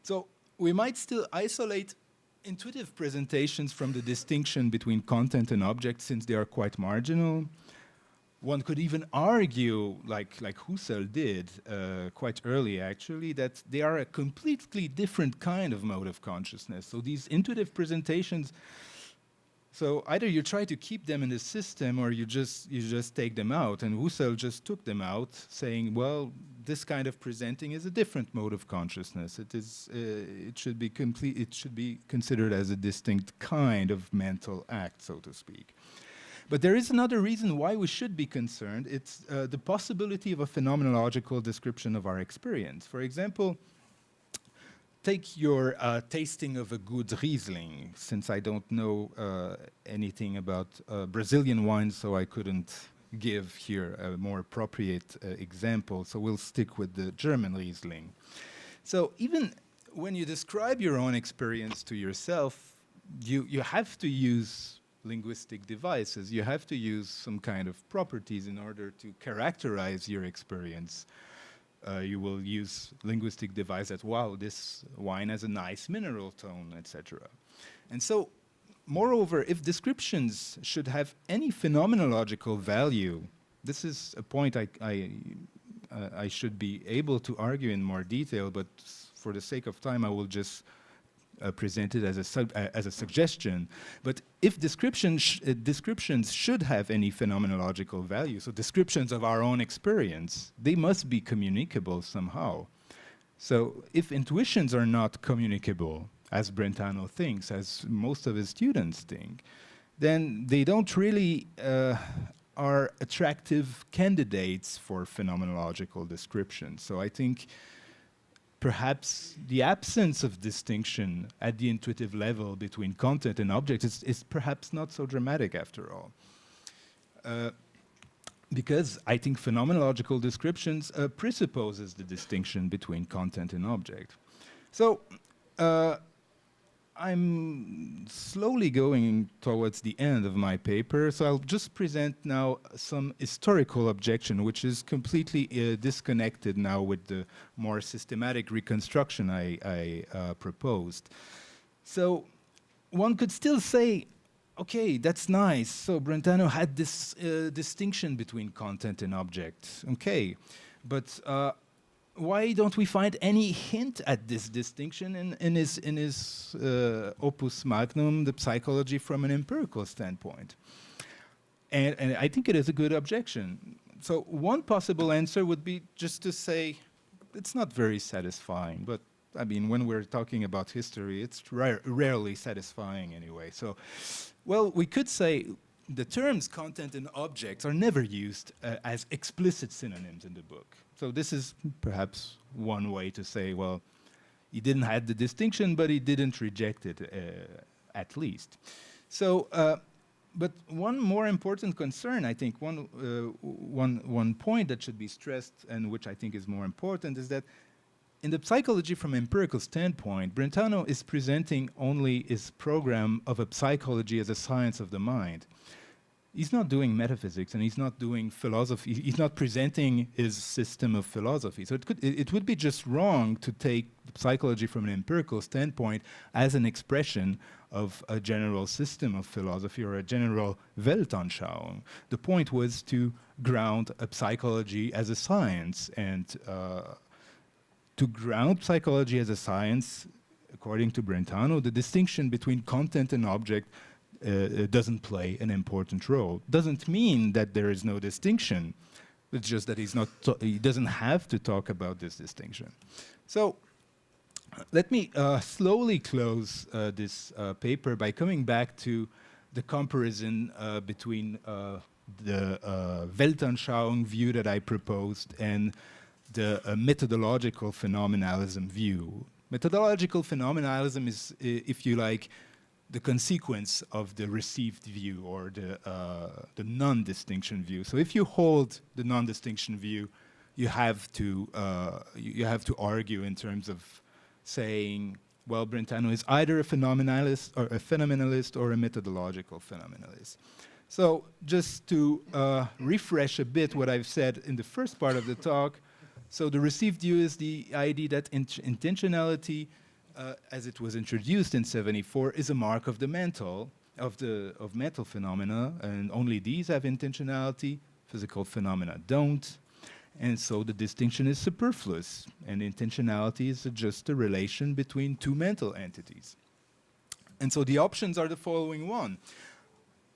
So we might still isolate intuitive presentations from the distinction between content and object, since they are quite marginal. One could even argue, like Husserl did quite early actually, that they are a completely different kind of mode of consciousness. So these intuitive presentations, so either you try to keep them in the system or you just take them out. And Husserl just took them out, saying, well, this kind of presenting is a different mode of consciousness. It should be considered as a distinct kind of mental act, so to speak. But there is another reason why we should be concerned. It's the possibility of a phenomenological description of our experience. For example, take your tasting of a good Riesling, since I don't know anything about Brazilian wine, so I couldn't give here a more appropriate example, so we'll stick with the German Riesling. So even when you describe your own experience to yourself, you have to use linguistic devices. You have to use some kind of properties in order to characterize your experience. You will use linguistic device that, wow, this wine has a nice mineral tone, etc. And so, moreover, if descriptions should have any phenomenological value, this is a point I should be able to argue in more detail, but for the sake of time, I will just present it as a suggestion. But if descriptions should have any phenomenological value, so descriptions of our own experience, they must be communicable somehow. So if intuitions are not communicable, as Brentano thinks, as most of his students think, then they don't really are attractive candidates for phenomenological description. So I think perhaps the absence of distinction at the intuitive level between content and object is perhaps not so dramatic after all. Because I think phenomenological descriptions presupposes the distinction between content and object. So I'm slowly going towards the end of my paper, so I'll just present now some historical objection, which is completely disconnected now with the more systematic reconstruction I proposed. So one could still say, okay, that's nice. So Brentano had this distinction between content and object. Okay, but why don't we find any hint at this distinction in his opus magnum, The Psychology from an Empirical Standpoint? And I think it is a good objection. So one possible answer would be just to say, it's not very satisfying, but I mean, when we're talking about history, it's rarely satisfying anyway. So, well, we could say the terms content and objects are never used as explicit synonyms in the book. So this is perhaps one way to say, well, he didn't have the distinction, but he didn't reject it, at least. So, but one more important concern, I think, one point that should be stressed, and which I think is more important, is that in the Psychology from Empirical Standpoint, Brentano is presenting only his program of a psychology as a science of the mind. He's not doing metaphysics, and he's not doing philosophy. He's not presenting his system of philosophy. So it would be just wrong to take psychology from an empirical standpoint as an expression of a general system of philosophy or a general Weltanschauung. The point was to ground a psychology as a science, and to ground psychology as a science, according to Brentano, the distinction between content and object doesn't play an important role. Doesn't mean that there is no distinction. It's just that he doesn't have to talk about this distinction. So let me slowly close this paper by coming back to the comparison between the Weltanschauung view that I proposed and the methodological phenomenalism view. Methodological phenomenalism is, if you like, the consequence of the received view, or the non-distinction view. So if you hold the non-distinction view, you have to argue in terms of saying, well, Brentano is either a phenomenalist or a methodological phenomenalist. So just to refresh a bit what I've said in the first part of the talk, so the received view is the idea that intentionality, as it was introduced in '74, is a mark of the mental, of mental phenomena, and only these have intentionality, physical phenomena don't. And so the distinction is superfluous, and intentionality is just a relation between two mental entities. And so the options are the following one.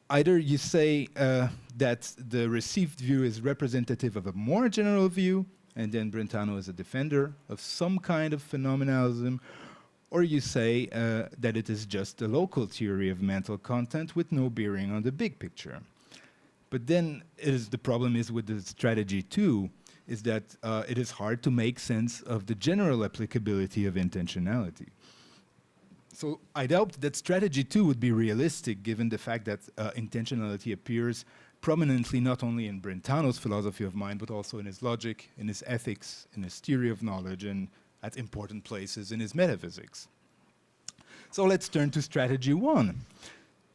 Either you say that the received view is representative of a more general view, and then Brentano is a defender of some kind of phenomenalism, or you say that it is just a local theory of mental content with no bearing on the big picture. But then the problem is with the strategy 2, is that it is hard to make sense of the general applicability of intentionality. So I doubt that strategy 2 would be realistic given the fact that intentionality appears prominently not only in Brentano's philosophy of mind, but also in his logic, in his ethics, in his theory of knowledge, and at important places in his metaphysics. So let's turn to strategy 1.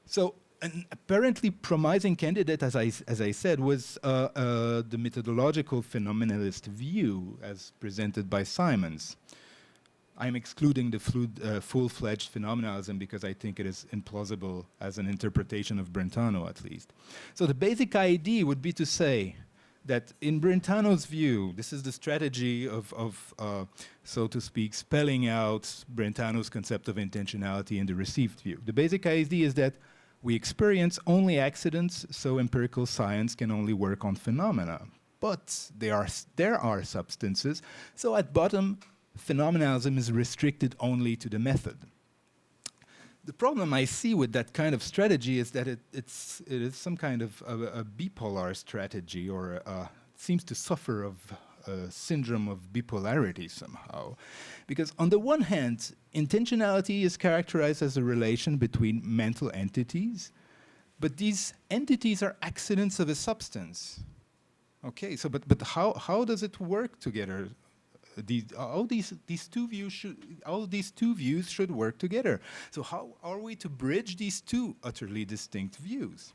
So an apparently promising candidate, as I said, was the methodological phenomenalist view as presented by Simons. I'm excluding the full-fledged phenomenalism because I think it is implausible as an interpretation of Brentano, at least. So the basic idea would be to say that in Brentano's view, this is the strategy of so to speak, spelling out Brentano's concept of intentionality in the received view. The basic idea is that we experience only accidents, so empirical science can only work on phenomena. But there are substances, so at bottom, phenomenalism is restricted only to the method. The problem I see with that kind of strategy is that it is some kind of a bipolar strategy, or seems to suffer of a syndrome of bipolarity somehow. Because on the one hand, intentionality is characterized as a relation between mental entities, but these entities are accidents of a substance. Okay, so but how does it work together? All these two views should work together. So how are we to bridge these two utterly distinct views?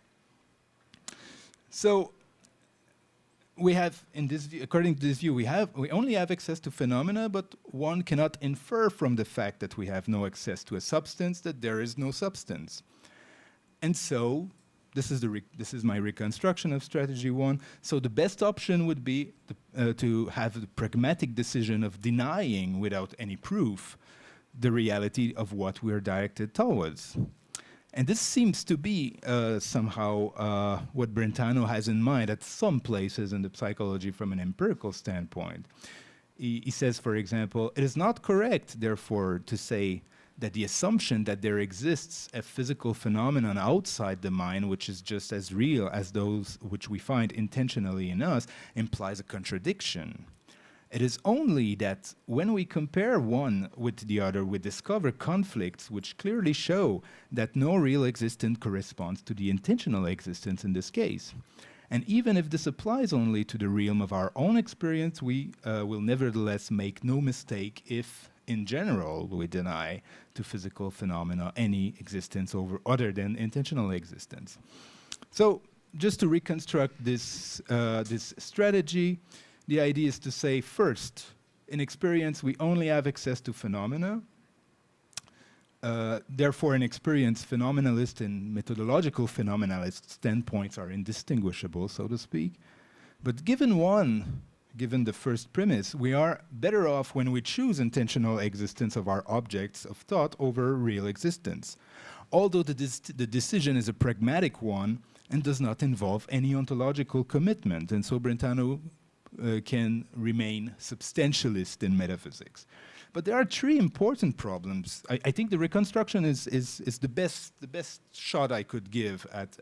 So we have, in this view, according to this view, we only have access to phenomena, but one cannot infer from the fact that we have no access to a substance that there is no substance. And so this is my reconstruction of strategy 1. So the best option would be to have the pragmatic decision of denying without any proof the reality of what we're directed towards. And this seems to be somehow what Brentano has in mind at some places in the psychology from an empirical standpoint. He says, for example, it is not correct, therefore, to say that the assumption that there exists a physical phenomenon outside the mind which is just as real as those which we find intentionally in us implies a contradiction. It is only that when we compare one with the other, we discover conflicts which clearly show that no real existence corresponds to the intentional existence in this case. And even if this applies only to the realm of our own experience, we will nevertheless make no mistake if, in general, we deny to physical phenomena any existence other than intentional existence. So, just to reconstruct this strategy, the idea is to say, first, in experience, we only have access to phenomena. Therefore, in experience, phenomenalist and methodological phenomenalist standpoints are indistinguishable, so to speak. But given the first premise, we are better off when we choose intentional existence of our objects of thought over real existence, although the decision is a pragmatic one and does not involve any ontological commitment. And so Brentano can remain substantialist in metaphysics. But there are three important problems. I think the reconstruction is the best shot I could give at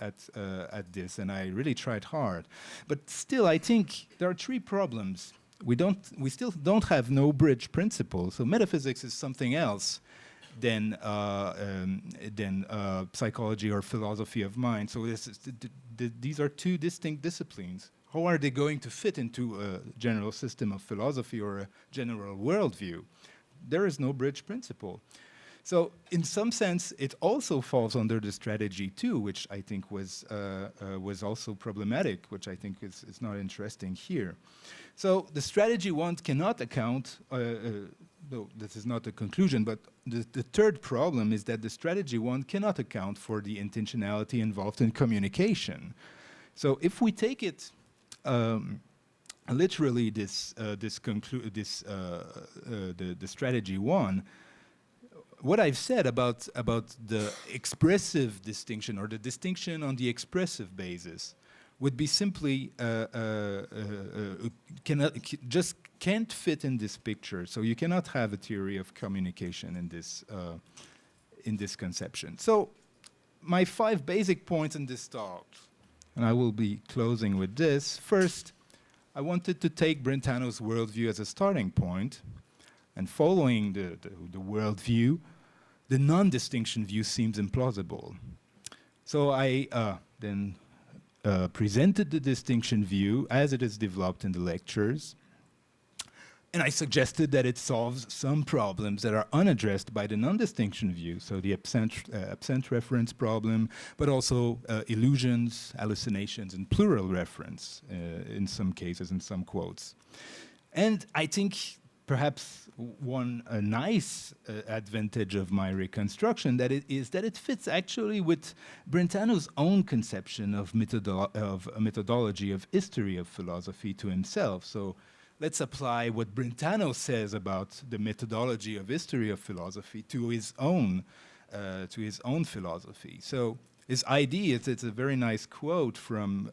this, and I really tried hard. But still, I think there are three problems. We still don't have no bridge principle. So metaphysics is something else than psychology or philosophy of mind. So these are two distinct disciplines. How are they going to fit into a general system of philosophy or a general worldview? there is no bridge principle. So in some sense, it also falls under the strategy two, which I think was also problematic, which I think is not interesting here. So the strategy one cannot account, no, this is not a conclusion, but the third problem is that the strategy one cannot account for the intentionality involved in communication. So if we take it literally, the strategy one, what I've said about the expressive distinction or the distinction on the expressive basis would be simply can't fit in this picture. So you cannot have a theory of communication in this conception. So my 5 basic points in this talk, and I will be closing with this. First, I wanted to take Brentano's worldview as a starting point, and following the worldview, the non-distinction view seems implausible. So I then presented the distinction view as it is developed in the lectures, and I suggested that it solves some problems that are unaddressed by the non-distinction view, so the absent reference problem, but also illusions, hallucinations, and plural reference in some cases, in some quotes. And I think perhaps one nice advantage of my reconstruction is that it fits actually with Brentano's own conception of a methodology of history of philosophy to himself. So let's apply what Brentano says about the methodology of history of philosophy to his own philosophy. So his idea, it's a very nice quote from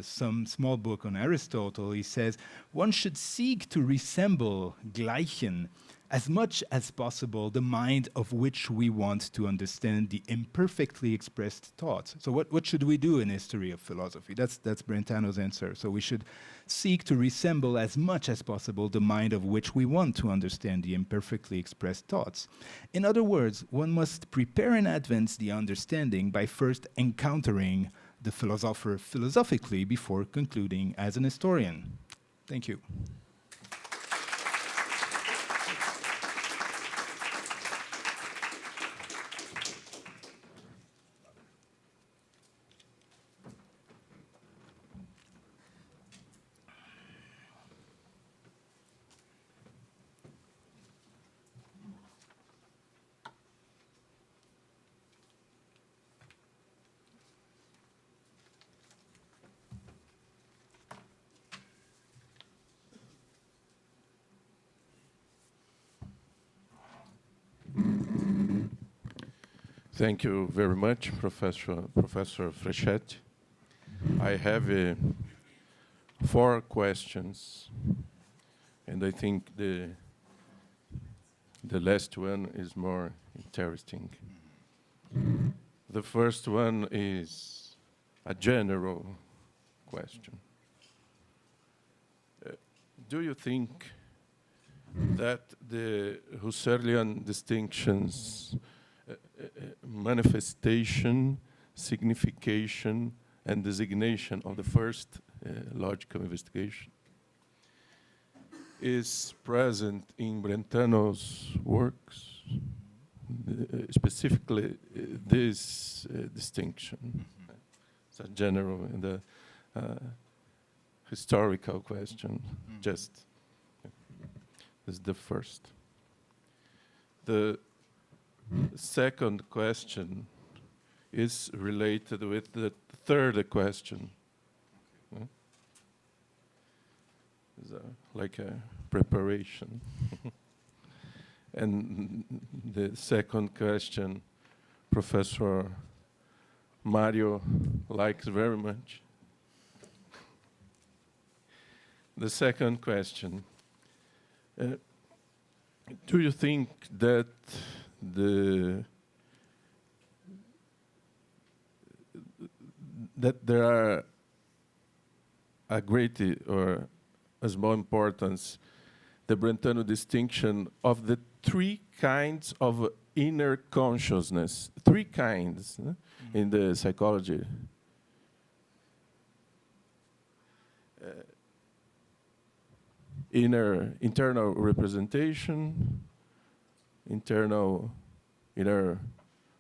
some small book on Aristotle. He says, one should seek to resemble, gleichen, as much as possible the mind of which we want to understand the imperfectly expressed thoughts. So what should we do in history of philosophy? That's Brentano's answer. So we should seek to resemble as much as possible the mind of which we want to understand the imperfectly expressed thoughts. In other words, one must prepare in advance the understanding by first encountering the philosopher philosophically before concluding as an historian. Thank you. Thank you very much, Professor Frechetti. I have 4 questions, and I think the last one is more interesting. The first one is a general question. Do you think that the Husserlian distinctions manifestation, signification, and designation of the first logical investigation is present in Brentano's works, specifically this distinction? It's a general and historical question. Just this is the first. The second question is related with the third question. It's like a preparation. And the second question, Professor Mario likes very much. The second question, do you think that that there are a great or a small importance, the Brentano distinction of the 3 kinds of inner consciousness, 3 kinds in the psychology. internal representation, inner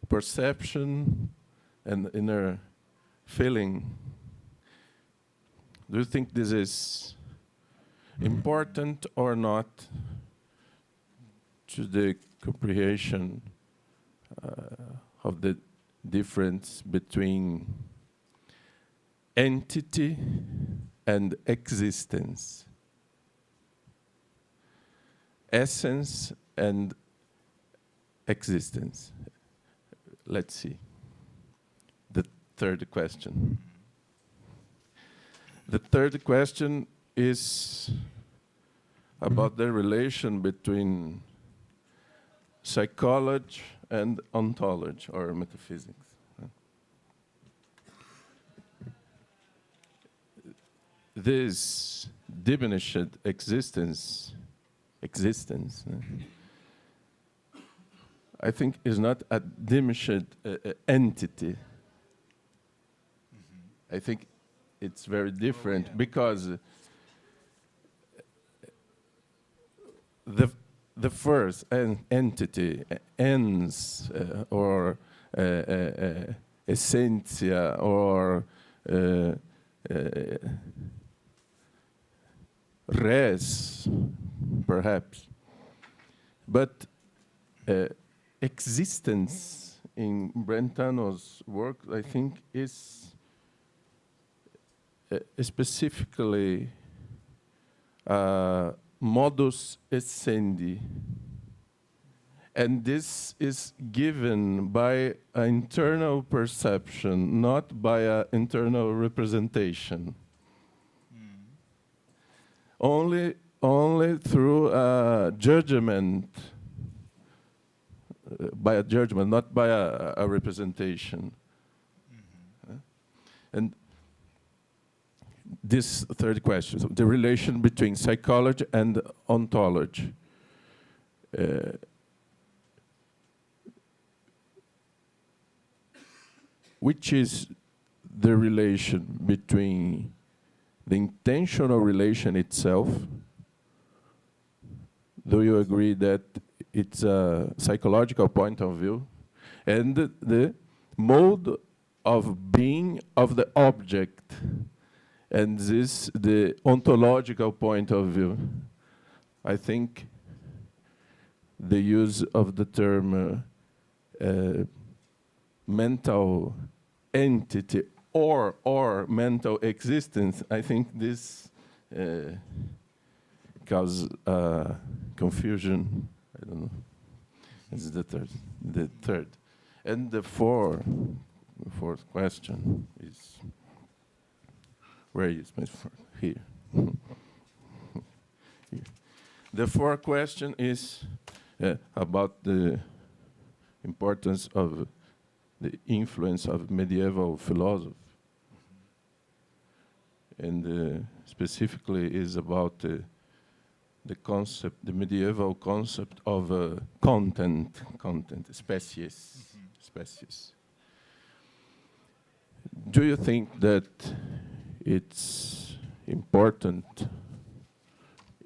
perception, and inner feeling. Do you think this is important or not to the comprehension of the difference between entity and existence, essence and existence? Let's see. The third question. The third question is about the relation between psychology and ontology, or metaphysics. This diminished existence, I think, is not a diminished entity. I think it's very different, because the first entity, ens, or essentia, or res, perhaps. But existence in Brentano's work, I think, is specifically modus essendi. And this is given by an internal perception, not by an internal representation. Only through a judgment, by a judgment, not by a representation. And this third question, so the relation between psychology and ontology. Which is the relation between the intentional relation itself? Do you agree that it's a psychological point of view? And the mode of being of the object, and this the ontological point of view? I think the use of the term mental entity or mental existence, I think this causes confusion. I don't know. This is the third. And the fourth question is, where is my fourth? Here. Here. The fourth question is about the importance of the influence of medieval philosophy. And specifically is about the concept, the medieval concept of content, species. Do you think that it's important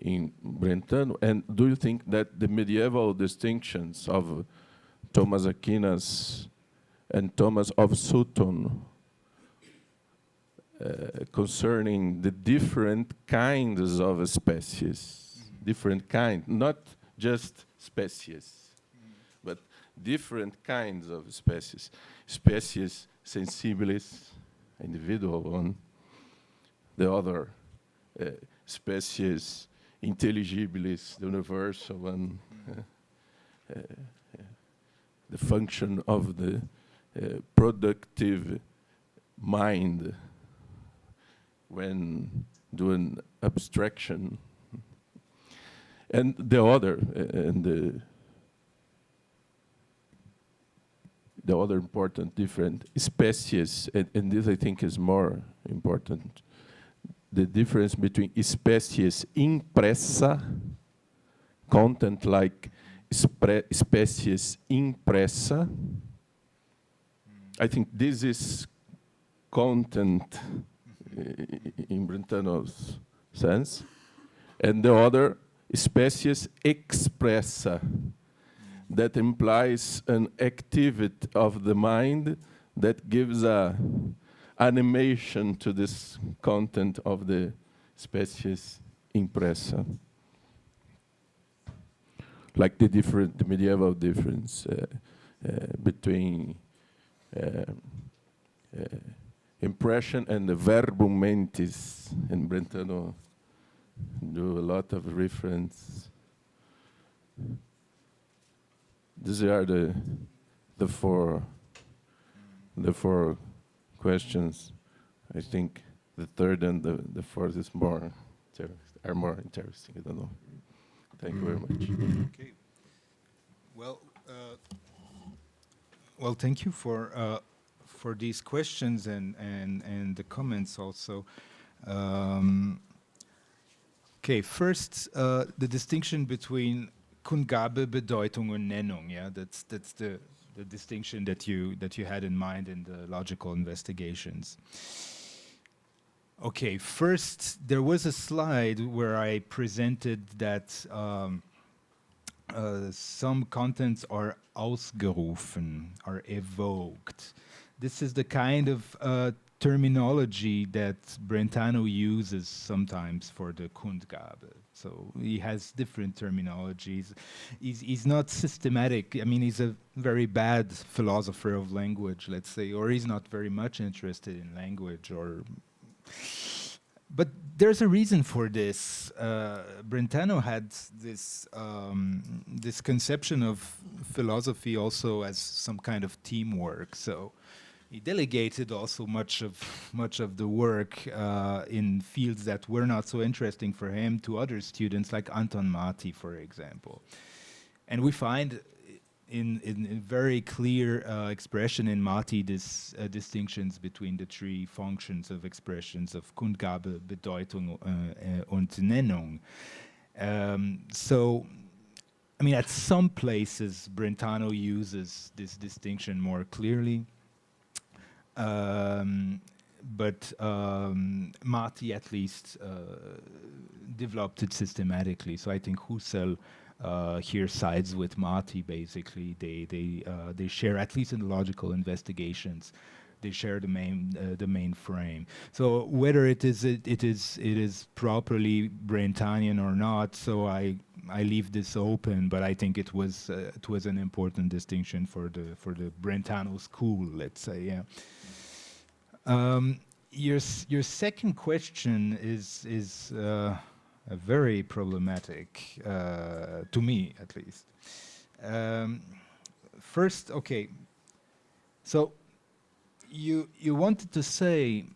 in Brentano? And do you think that the medieval distinctions of Thomas Aquinas and Thomas of Sutton concerning the different kinds of species, different kind, not just species, but different kinds of species, species sensibilis, individual one, the other species intelligibilis, the universal one, the function of the productive mind when doing abstraction, and the other, and the other important different species, and this I think is more important, the difference between species impressa, content like species impressa. I think this is content in Brentano's sense, and the other, species expressa, that implies an activity of the mind that gives a animation to this content of the species impressa. Like the medieval difference between impression and the verbum mentis, and Brentano do a lot of reference. These are the four questions. I think the third and the fourth is are more interesting. I don't know. Thank you very much. Okay. Well, thank you for these questions and the comments also. Okay, first the distinction between Kungabe, Bedeutung, and Nennung. Yeah, that's the distinction that you had in mind in the logical investigations. Okay, first there was a slide where I presented that some contents are ausgerufen, are evoked. This is the kind of terminology that Brentano uses sometimes for the Kundgabe. So he has different terminologies. He's not systematic. I mean, he's a very bad philosopher of language, let's say, or he's not very much interested in language. But there's a reason for this. Brentano had this this conception of philosophy also as some kind of teamwork. So he delegated also much of the work in fields that were not so interesting for him to other students like Anton Marti, for example. And we find in very clear expression in Marti this distinctions between the three functions of expressions of Kundgabe, Bedeutung, und Nennung. So, I mean, at some places, Brentano uses this distinction more clearly. But Marti at least developed it systematically. So I think Husserl here sides with Marti. Basically, they share, at least in the logical investigations, they share the main frame. So whether it is properly Brentanian or not, so I leave this open. But I think it was an important distinction for the Brentano school, let's say. Yeah. Your second question is very problematic to me, at least. First, okay. So you wanted to say.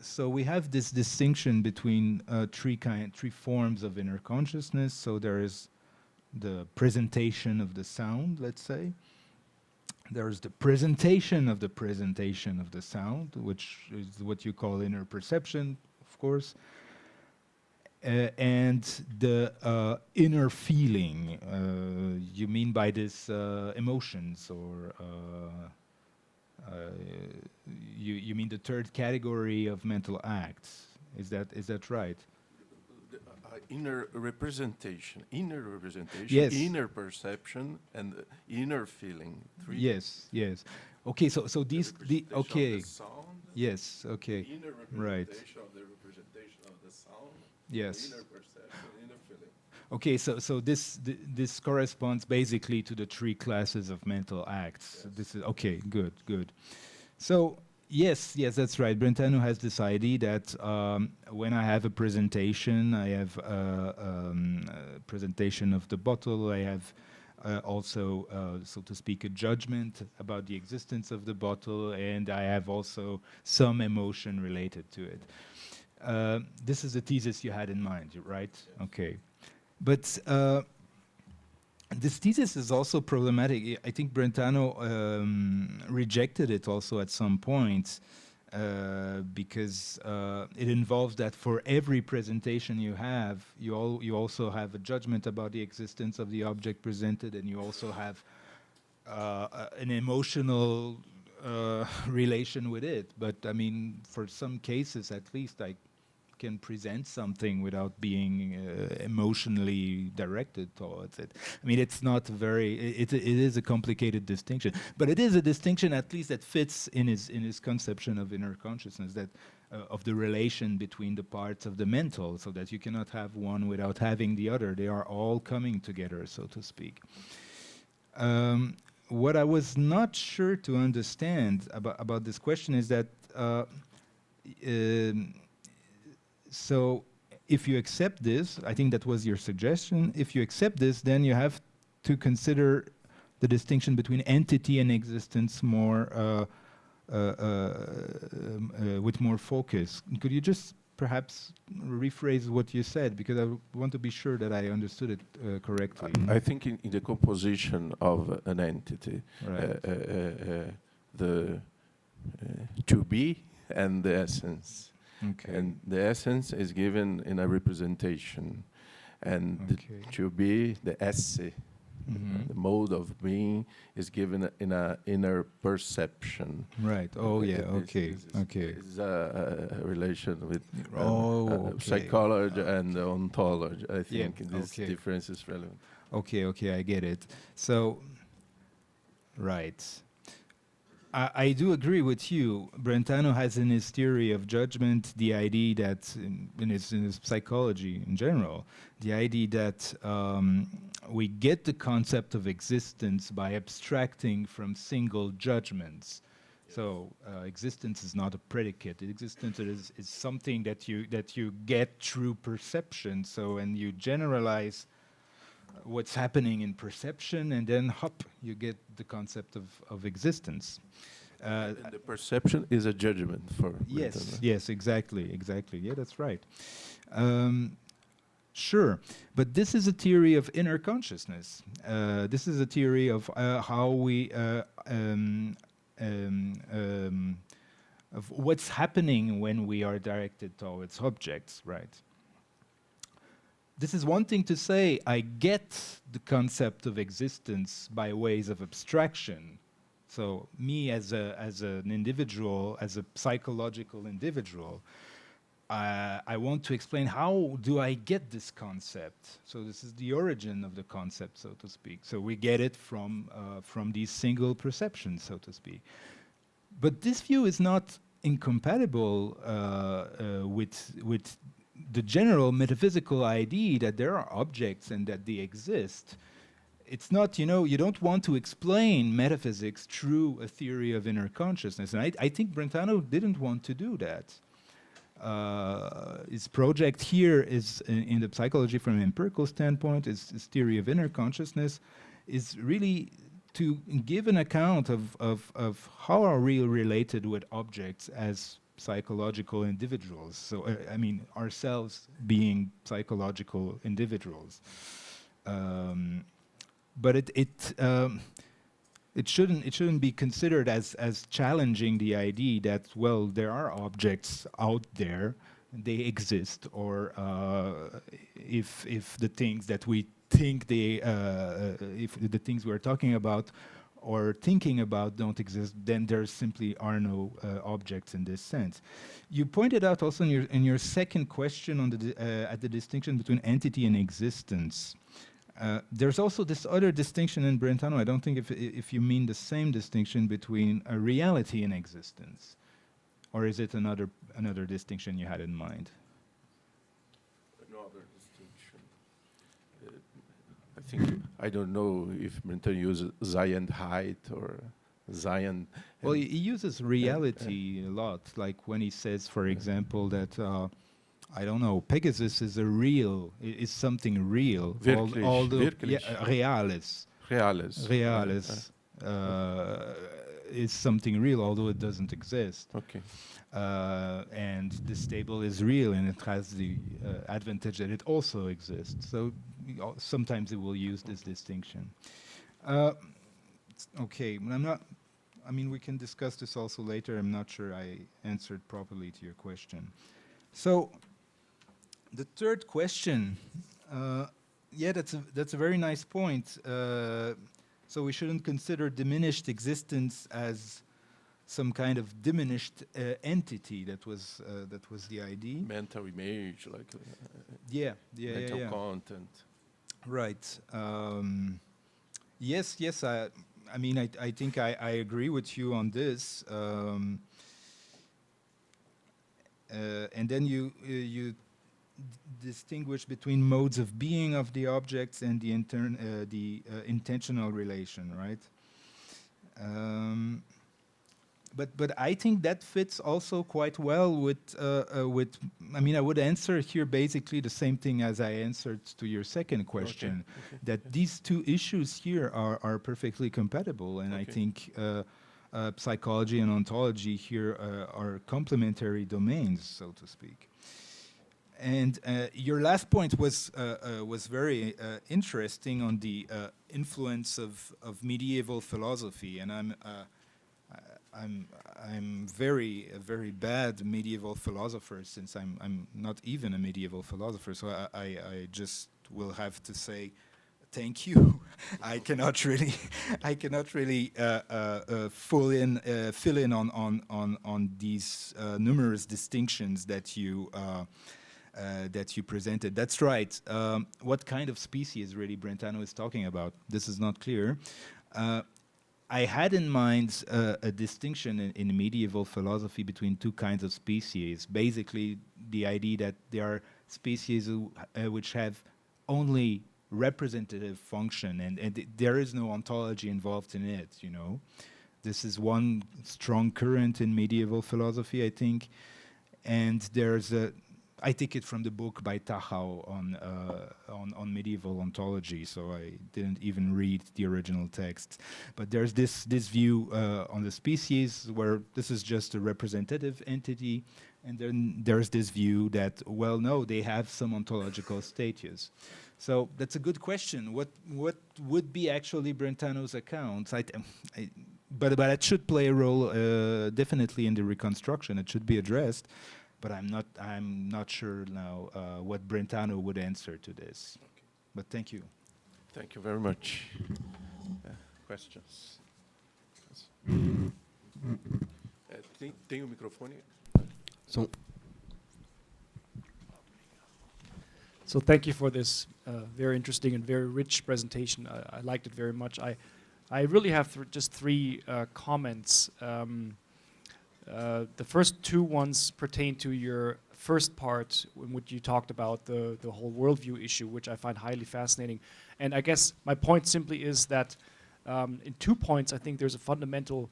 So we have this distinction between three forms of inner consciousness. So there is the presentation of the sound, let's say. There's the presentation of the sound, which is what you call inner perception, of course, and the inner feeling. You mean by this emotions, or you mean the third category of mental acts? Is that right? Inner representation, yes. Inner perception, and inner feeling. Three. Yes. Okay, so these okay. Of the sound, yes, okay. Inner representation right. of the representation of the sound. Yes. Inner perception, inner feeling. Okay, so this corresponds basically to the three classes of mental acts. Yes. This is okay. Good. So. Yes, that's right. Brentano has this idea that when I have a presentation, I have a presentation of the bottle. I have also, so to speak, a judgment about the existence of the bottle, and I have also some emotion related to it. This is the thesis you had in mind, right? Yes. Okay. But this thesis is also problematic. I think Brentano rejected it also at some point because it involves that for every presentation you have, you also have a judgment about the existence of the object presented, and you also have an emotional relation with it. But I mean, for some cases at least, I can present something without being emotionally directed towards it. I mean, it's not very. It is a complicated distinction, but it is a distinction at least that fits in his conception of inner consciousness, that of the relation between the parts of the mental, so that you cannot have one without having the other. They are all coming together, so to speak. What I was not sure to understand about this question is that so if you accept this, I think that was your suggestion, if you accept this, then you have to consider the distinction between entity and existence more with more focus. Could you just perhaps rephrase what you said, because I want to be sure that I understood it correctly. I think in the composition of an entity, Right. The to be and the essence. Okay. And the essence is given in a representation. And the to be, the esse, the mode of being, is given in an inner perception. Right. Oh, yeah. Okay. It's a relation with Okay. psychology and ontology. I think Yeah, this okay. difference is relevant. Okay, I get it. So, right. I do agree with you. Brentano has in his theory of judgment the idea that, in his psychology in general, the idea that we get the concept of existence by abstracting from single judgments. So existence is not a predicate. Existence is something that you get through perception. So, and you generalize what's happening in perception, and then hop, you get the concept of existence. And the perception is a judgment for Yes, Brentano. yes, exactly. Yeah, that's right. Sure, but this is a theory of inner consciousness. This is a theory of how we of what's happening when we are directed towards objects, right? This is one thing to say, I get the concept of existence by ways of abstraction. So me as an individual, as a psychological individual, I want to explain how do I get this concept. So this is the origin of the concept, so to speak. So we get it from these single perceptions, so to speak. But this view is not incompatible with the general metaphysical idea that there are objects and that they exist. It's not, you don't want to explain metaphysics through a theory of inner consciousness. And I think Brentano didn't want to do that. His project here is, in the psychology from an empirical standpoint, his theory of inner consciousness is really to give an account of how are we related with objects as psychological individuals. So, I mean, ourselves being psychological individuals. But it shouldn't be considered as challenging the idea that, well, there are objects out there, they exist, or if the things that we think if the things we're talking about or thinking about don't exist, then there simply are no objects in this sense. You pointed out also in your second question on at the distinction between entity and existence. There's also this other distinction in Brentano. I don't think if you mean the same distinction between a reality and existence, or is it another distinction you had in mind? Another distinction. I think I don't know if Brentano uses Zion-height or Zion. Well, he uses reality a lot, like when he says, for example, that. I don't know. Pegasus is is something real. Wirklich, although wirklich. Reales. Reales. Is something real, although it doesn't exist. Okay. And this table is real, and it has the advantage that it also exists. So sometimes it will use this distinction. Okay, I'm not. I mean, we can discuss this also later. I'm not sure I answered properly to your question. So. The third question, that's a very nice point. So we shouldn't consider diminished existence as some kind of diminished entity. That was the idea. Mental image, like mental Yeah. content. Right. Yes. I mean, I think I agree with you on this. And then you distinguish between modes of being of the objects and the intentional relation, right? But I think that fits also quite well with. I mean, I would answer here basically the same thing as I answered to your second question. Okay. That these two issues here are perfectly compatible, and I think psychology and ontology here are complementary domains, so to speak. And your last point was very interesting on the influence of medieval philosophy, and I'm a very bad medieval philosopher, since I'm not even a medieval philosopher. So I just will have to say thank you. I cannot really fill in on these numerous distinctions that you presented. That's right. What kind of species really Brentano is talking about? This is not clear. I had in mind a distinction in medieval philosophy between two kinds of species. Basically, the idea that there are species which have only representative function, and there is no ontology involved in it, you know. This is one strong current in medieval philosophy, I think. And there's I take it from the book by Tachau on medieval ontology, so I didn't even read the original text. But there's this view on the species where this is just a representative entity, and then there's this view that, well, no, they have some ontological status. So that's a good question. What would be actually Brentano's account? But it should play a role definitely in the reconstruction. It should be addressed. But I'm not sure now what Brentano would answer to this. Okay. But thank you. Thank you very much. Questions? Tem o microfone? So thank you for this very interesting and very rich presentation. I liked it very much. I really have just three comments. The first two ones pertain to your first part, in which you talked about the whole worldview issue, which I find highly fascinating. And I guess my point simply is that in 2 points, I think there's a fundamental,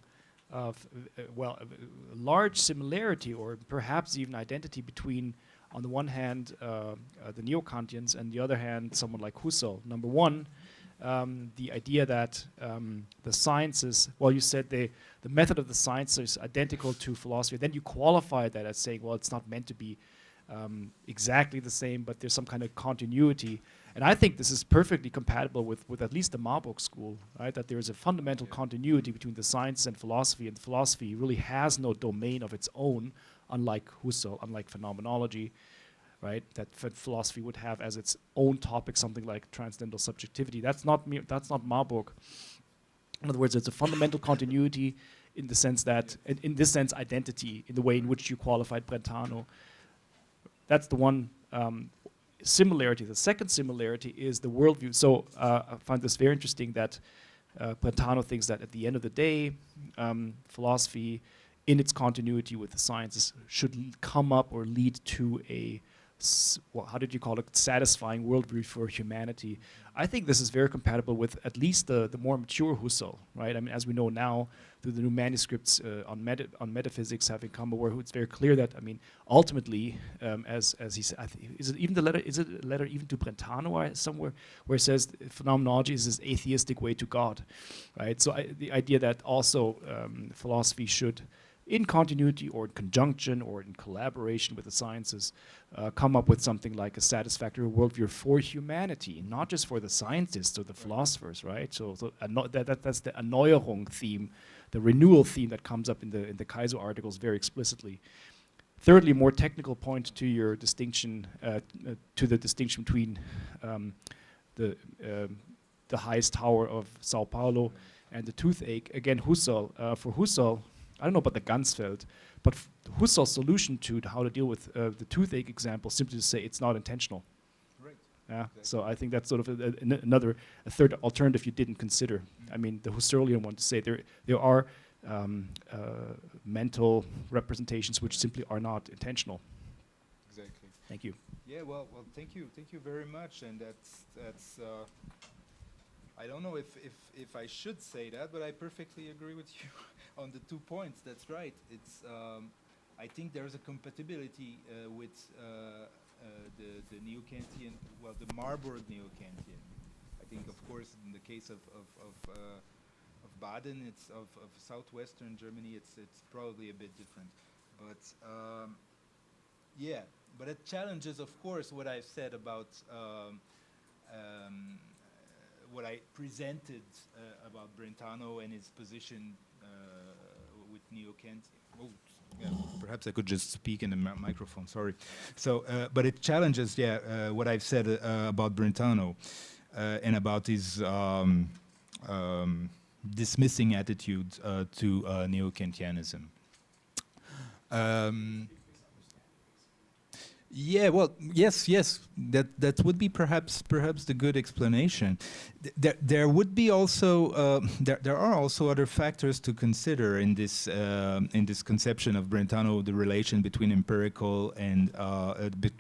large similarity, or perhaps even identity, between, on the one hand, the neo-Kantians, and the other hand, someone like Husserl. Number one, the idea that the sciences, well, you said the method of the science is identical to philosophy. Then you qualify that as saying, well, it's not meant to be exactly the same, but there's some kind of continuity. And I think this is perfectly compatible with at least the Marburg school, right? That there's a fundamental continuity between the science and philosophy really has no domain of its own, unlike Husserl, unlike phenomenology, right? That philosophy would have as its own topic something like transcendental subjectivity. That's not Marburg. In other words, it's a fundamental continuity in the sense that, in this sense, identity, in the way in which you qualified Brentano. That's the one similarity. The second similarity is the worldview. So I find this very interesting that Brentano thinks that at the end of the day, philosophy, in its continuity with the sciences, should come up or lead to a, how did you call it, satisfying worldview for humanity. I think this is very compatible with at least the more mature Husserl, right? I mean, as we know now, through the new manuscripts on metaphysics having come, where it's very clear that, I mean, ultimately, as he said, is it a letter even to Brentano or somewhere, where it says phenomenology is this atheistic way to God, right? So the idea that also philosophy should, in continuity or in conjunction or in collaboration with the sciences, come up with something like a satisfactory worldview for humanity, not just for the scientists or the philosophers, right? So that's the Erneuerung theme, the renewal theme that comes up in the Kaiser articles very explicitly. Thirdly, more technical point to your distinction, to the distinction between the highest tower of Sao Paulo and the toothache. Again, Husserl. For Husserl, I don't know about the Ganzfeld, but Husserl's solution to how to deal with the toothache example, simply to say it's not intentional. Right. Yeah. Exactly. So I think that's sort of a third alternative you didn't consider. I mean, the Husserlian one to say there are mental representations which simply are not intentional. Exactly. Thank you. Yeah. Well. Thank you very much. And that's. I don't know if I should say that, but I perfectly agree with you on the 2 points. That's right. It's. I think there's a compatibility with the neo-Kantian, well, the Marburg neo-Kantian. I think, of course, in the case of Baden, it's of southwestern Germany, it's probably a bit different. But yeah, but it challenges, of course, what I've said about what I presented about Brentano and his position with neo-Kantian. Oh, yeah, perhaps I could just speak in the microphone, sorry. So, but it challenges, what I've said about Brentano and about his dismissing attitude to neo-Kantianism. Yeah, well, yes, that would be perhaps the good explanation. There would be also there are also other factors to consider in this conception of Brentano, the relation between empirical and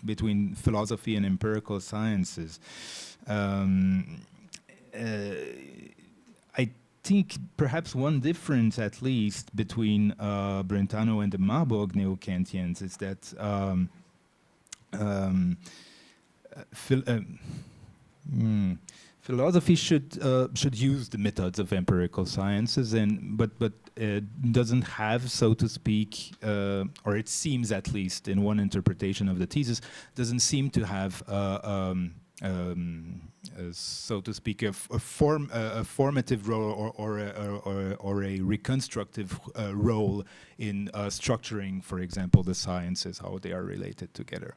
between philosophy and empirical sciences. I think perhaps one difference, at least, between Brentano and the Marburg neo-Kantians is that. Philosophy should use the methods of empirical sciences, but doesn't have, so to speak, or it seems, at least in one interpretation of the thesis, doesn't seem to have, so to speak, a formative role or a reconstructive role in structuring, for example, the sciences, how they are related together.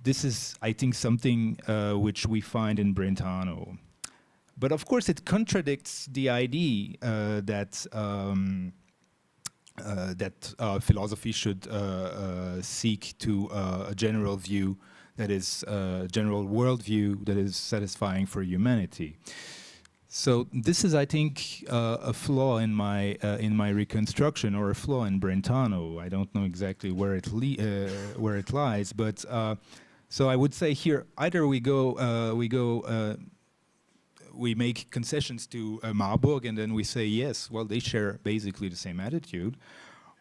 This is, I think, something which we find in Brentano. But of course, it contradicts the idea that philosophy should seek to a general view, that is a general worldview that is satisfying for humanity. So this is, I think, a flaw in my reconstruction, or a flaw in Brentano. I don't know exactly where it lies, but so I would say here either we make concessions to Marburg, and then we say yes, well, they share basically the same attitude,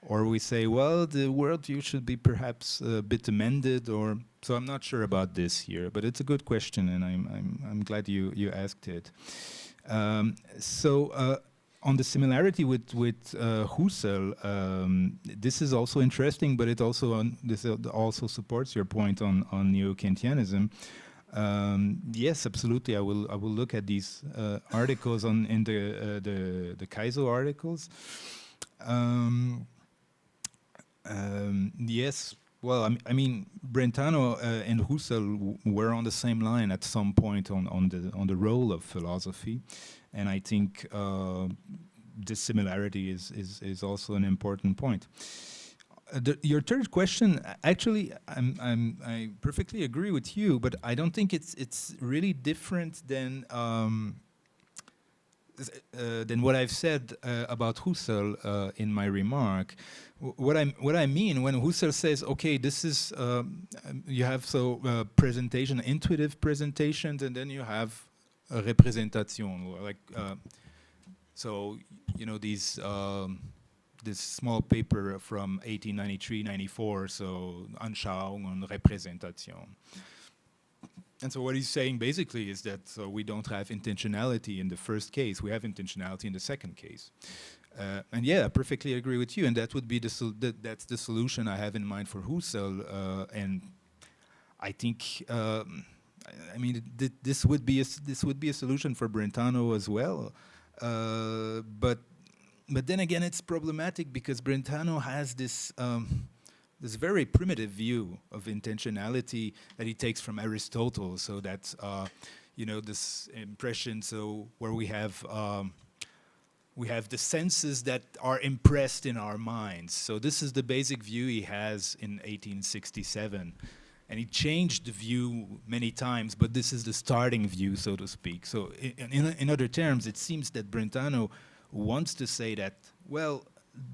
or we say, well, the worldview should be perhaps a bit amended, or so. I'm not sure about this here, but it's a good question, and I'm glad you asked it. On the similarity with Husserl, this is also interesting, but it also this also supports your point on neo-Kantianism. Yes, absolutely. I will look at these articles in the Kaizo articles. Yes. Well, I mean, Brentano and Husserl were on the same line at some point on the role of philosophy, and I think this similarity is also an important point. Your third question, actually, I perfectly agree with you, but I don't think it's really different than what I've said about Husserl in my remark. What I mean when Husserl says, okay, this is you have presentation, intuitive presentations, and then you have a representation, like so you know these this small paper from 1893-94, so Anschauung und Repräsentation. And so what he's saying basically is that we don't have intentionality in the first case, we have intentionality in the second case. And yeah, I perfectly agree with you, and that would be that's the solution I have in mind for Husserl, and I think I mean this would be a solution for Brentano as well, but then again it's problematic because Brentano has this this very primitive view of intentionality that he takes from Aristotle. So that's you know, this impression, so where we have we have the senses that are impressed in our minds. So this is the basic view he has in 1867. And he changed the view many times, but this is the starting view, so to speak. So in other terms, it seems that Brentano wants to say that, well,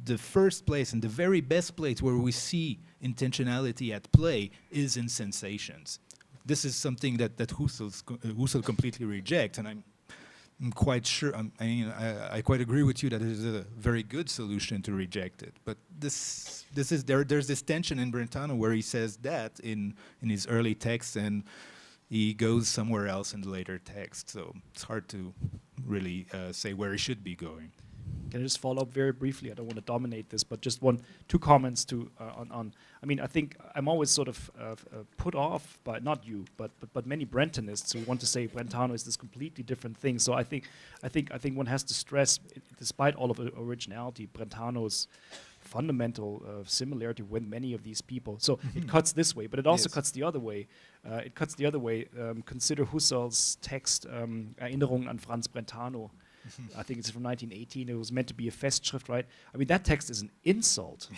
the first place and the very best place where we see intentionality at play is in sensations. This is something that Husserl completely rejects, and I'm quite sure, I quite agree with you that it is a very good solution to reject it. But there's this tension in Brentano where he says that in his early texts, and he goes somewhere else in the later text. So it's hard to really say where he should be going. Can I just follow up very briefly? I don't want to dominate this, but just two comments to on. I mean, I think I'm always sort of put off by not you, but many Brentanists who want to say Brentano is this completely different thing. So I think one has to stress, despite all of the originality, Brentano's fundamental similarity with many of these people. So it cuts this way, but it also cuts the other way. Consider Husserl's text Erinnerungen an Franz Brentano. I think it's from 1918. It was meant to be a Festschrift, right? I mean, that text is an insult.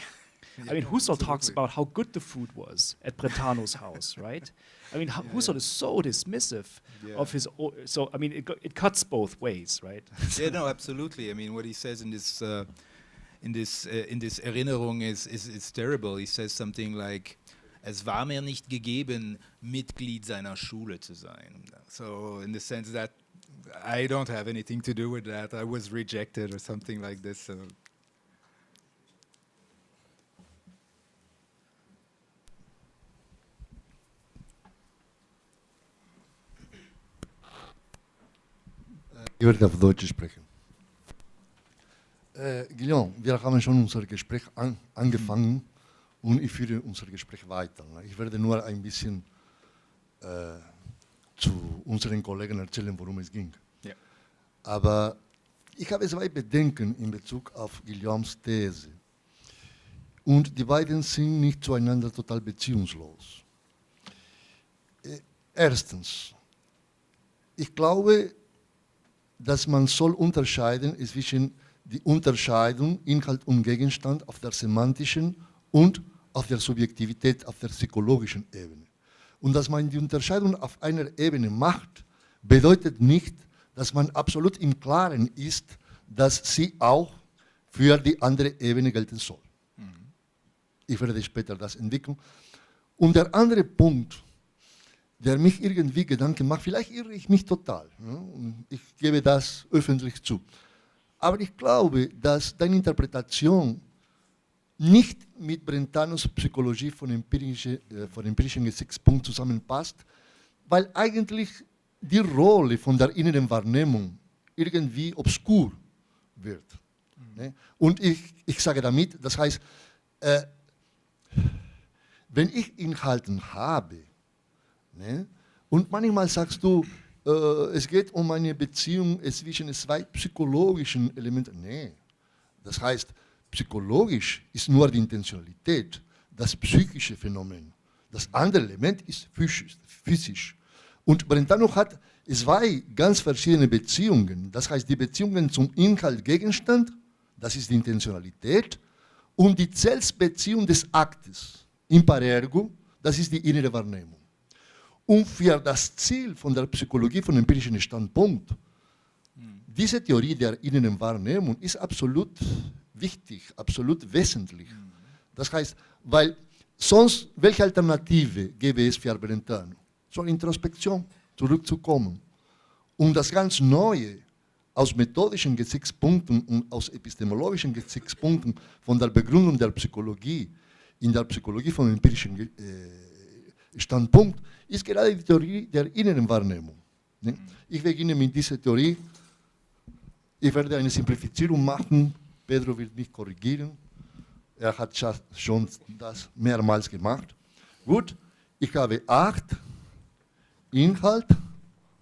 I mean, Husserl talks about how good the food was at Brentano's house, right? I mean, Husserl is so dismissive of his. So I mean, it cuts both ways, right? Yeah, no, absolutely. I mean, what he says in this Erinnerung is terrible. He says something like, "Es war mir nicht gegeben, Mitglied seiner Schule zu sein." So in the sense that I don't have anything to do with that. I was rejected or something like this. So. Ich werde auf Deutsch sprechen. Guillaume, wir haben schon unser Gespräch angefangen und ich führe unser Gespräch weiter. Ich werde nur ein bisschen zu unseren Kollegen erzählen, worum es ging. Ja. Aber ich habe zwei Bedenken in Bezug auf Guillaumes These. Und die beiden sind nicht zueinander total beziehungslos. Erstens, ich glaube, dass man soll unterscheiden zwischen die Unterscheidung Inhalt und Gegenstand auf der semantischen und auf der Subjektivität, auf der psychologischen Ebene. Und dass man die Unterscheidung auf einer Ebene macht, bedeutet nicht, dass man absolut im Klaren ist, dass sie auch für die andere Ebene gelten soll. Ich werde später das entwickeln. Und der andere Punkt, der mich irgendwie Gedanken macht, vielleicht irre ich mich total, und ich gebe das öffentlich zu, aber ich glaube, dass deine Interpretation nicht mit Brentanos Psychologie von empirischen Gesichtspunkt zusammenpasst, weil eigentlich die Rolle von der inneren Wahrnehmung irgendwie obskur wird. Ne? Und ich sage damit, das heißt, wenn ich Inhalten habe, ne, und manchmal sagst du, es geht um eine Beziehung zwischen zwei psychologischen Elementen. Nee, das heißt, psychologisch ist nur die Intentionalität, das psychische Phänomen. Das andere Element ist physisch. Und Brentano hat zwei ganz verschiedene Beziehungen. Das heißt, die Beziehungen zum Inhalt, Gegenstand, das ist die Intentionalität, und die Selbstbeziehung des Aktes, impar ergo, das ist die innere Wahrnehmung. Und für das Ziel von der Psychologie von empirischen Standpunkt, diese Theorie der inneren Wahrnehmung ist absolut wichtig, absolut wesentlich. Das heißt, weil sonst, welche Alternative gäbe es für Brentano? Zur Introspektion zurückzukommen. Und das ganz Neue aus methodischen Gesichtspunkten und aus epistemologischen Gesichtspunkten von der Begründung der Psychologie in der Psychologie von empirischen Standpunkt ist gerade die Theorie der inneren Wahrnehmung. Ich beginne mit dieser Theorie. Ich werde eine Simplifizierung machen. Pedro wird mich korrigieren. Er hat schon das mehrmals gemacht. Gut, ich habe 8 Inhalt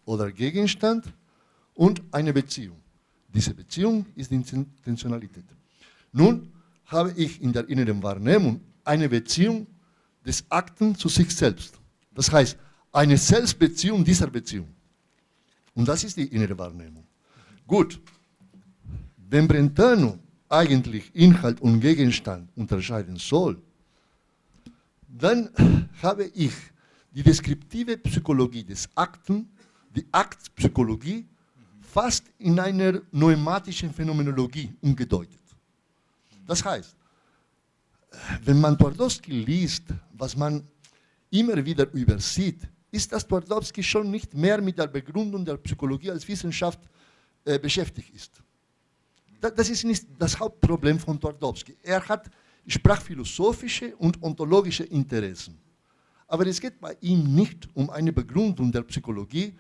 oder Gegenstand und eine Beziehung. Diese Beziehung ist die Intentionalität. Nun habe ich in der inneren Wahrnehmung eine Beziehung des Akten zu sich selbst. Das heißt, eine Selbstbeziehung dieser Beziehung. Und das ist die innere Wahrnehmung. Gut, wenn Brentano eigentlich Inhalt und Gegenstand unterscheiden soll, dann habe ich die deskriptive Psychologie des Akten, die Aktpsychologie, fast in einer pneumatischen Phänomenologie umgedeutet. Das heißt, wenn man Twardowski liest, was man immer wieder übersieht, ist, dass Twardowski schon nicht mehr mit der Begründung der Psychologie als Wissenschaft beschäftigt ist. Das ist nicht das Hauptproblem von Twardowski. Er hat sprachphilosophische und ontologische Interessen. Aber es geht bei ihm nicht um eine Begründung der Psychologie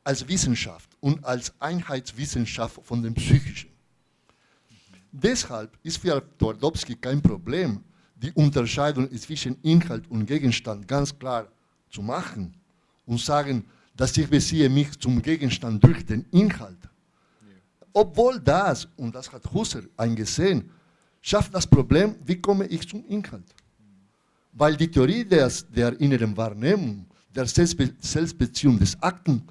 als Wissenschaft und als Einheitswissenschaft von dem Psychischen. Deshalb ist für Twardowski kein Problem, die Unterscheidung zwischen Inhalt und Gegenstand ganz klar zu machen und sagen, dass ich beziehe mich zum Gegenstand durch den Inhalt. Obwohl das, und das hat Husserl eingesehen, schafft das Problem, wie komme ich zum Inhalt? Weil die Theorie der inneren Wahrnehmung, der Selbstbeziehung des Akten,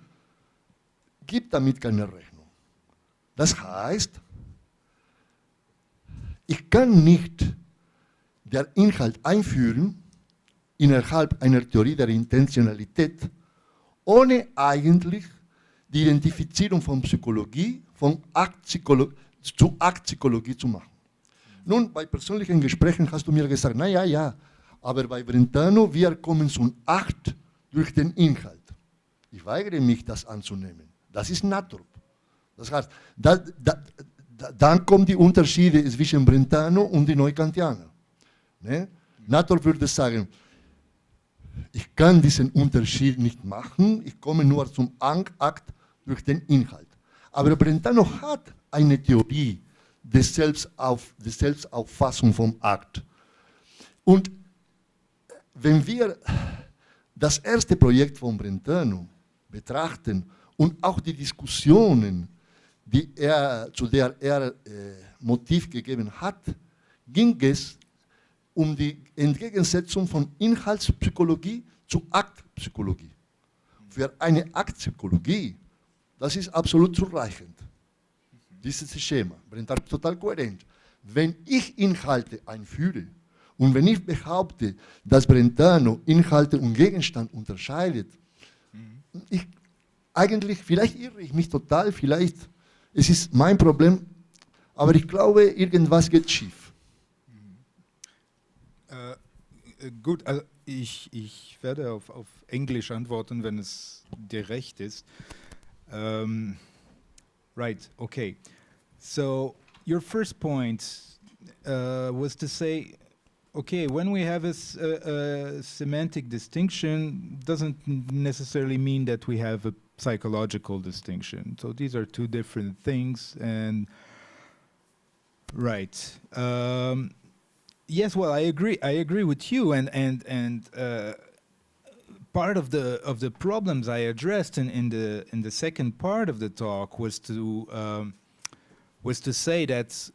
gibt damit keine Rechnung. Das heißt, ich kann nicht den Inhalt einführen innerhalb einer Theorie der Intentionalität, ohne eigentlich die Identifizierung von Psychologie, von zu Aktpsychologie zu machen. Nun, bei persönlichen Gesprächen hast du mir gesagt, naja, ja, aber bei Brentano, wir kommen zum Akt durch den Inhalt. Ich weigere mich, das anzunehmen. Das ist Naturp. Das heißt, dann kommen die Unterschiede zwischen Brentano und den Neukantianern. Ne? Naturp würde sagen, ich kann diesen Unterschied nicht machen, ich komme nur zum Akt durch den Inhalt. Aber Brentano hat eine Theorie der Selbstauffassung vom Akt. Und wenn wir das erste Projekt von Brentano betrachten und auch die Diskussionen, zu der er Motiv gegeben hat, ging es um die Entgegensetzung von Inhaltspsychologie zu Aktpsychologie. Für eine Aktpsychologie, das ist absolut zureichend. Dieses Schema, Brentano ist total kohärent. Wenn ich Inhalte einführe und wenn ich behaupte, dass Brentano Inhalte und Gegenstand unterscheidet, vielleicht irre ich mich total, vielleicht es ist mein Problem, aber ich glaube, irgendwas geht schief. Gut, also ich werde auf Englisch antworten, wenn es dir recht ist. Right, okay. So your first point was to say, okay, when we have a semantic distinction, doesn't necessarily mean that we have a psychological distinction. So these are two different things, and right. Yes, well, I agree with you, and part of the problems I addressed in the second part of the talk was to say that,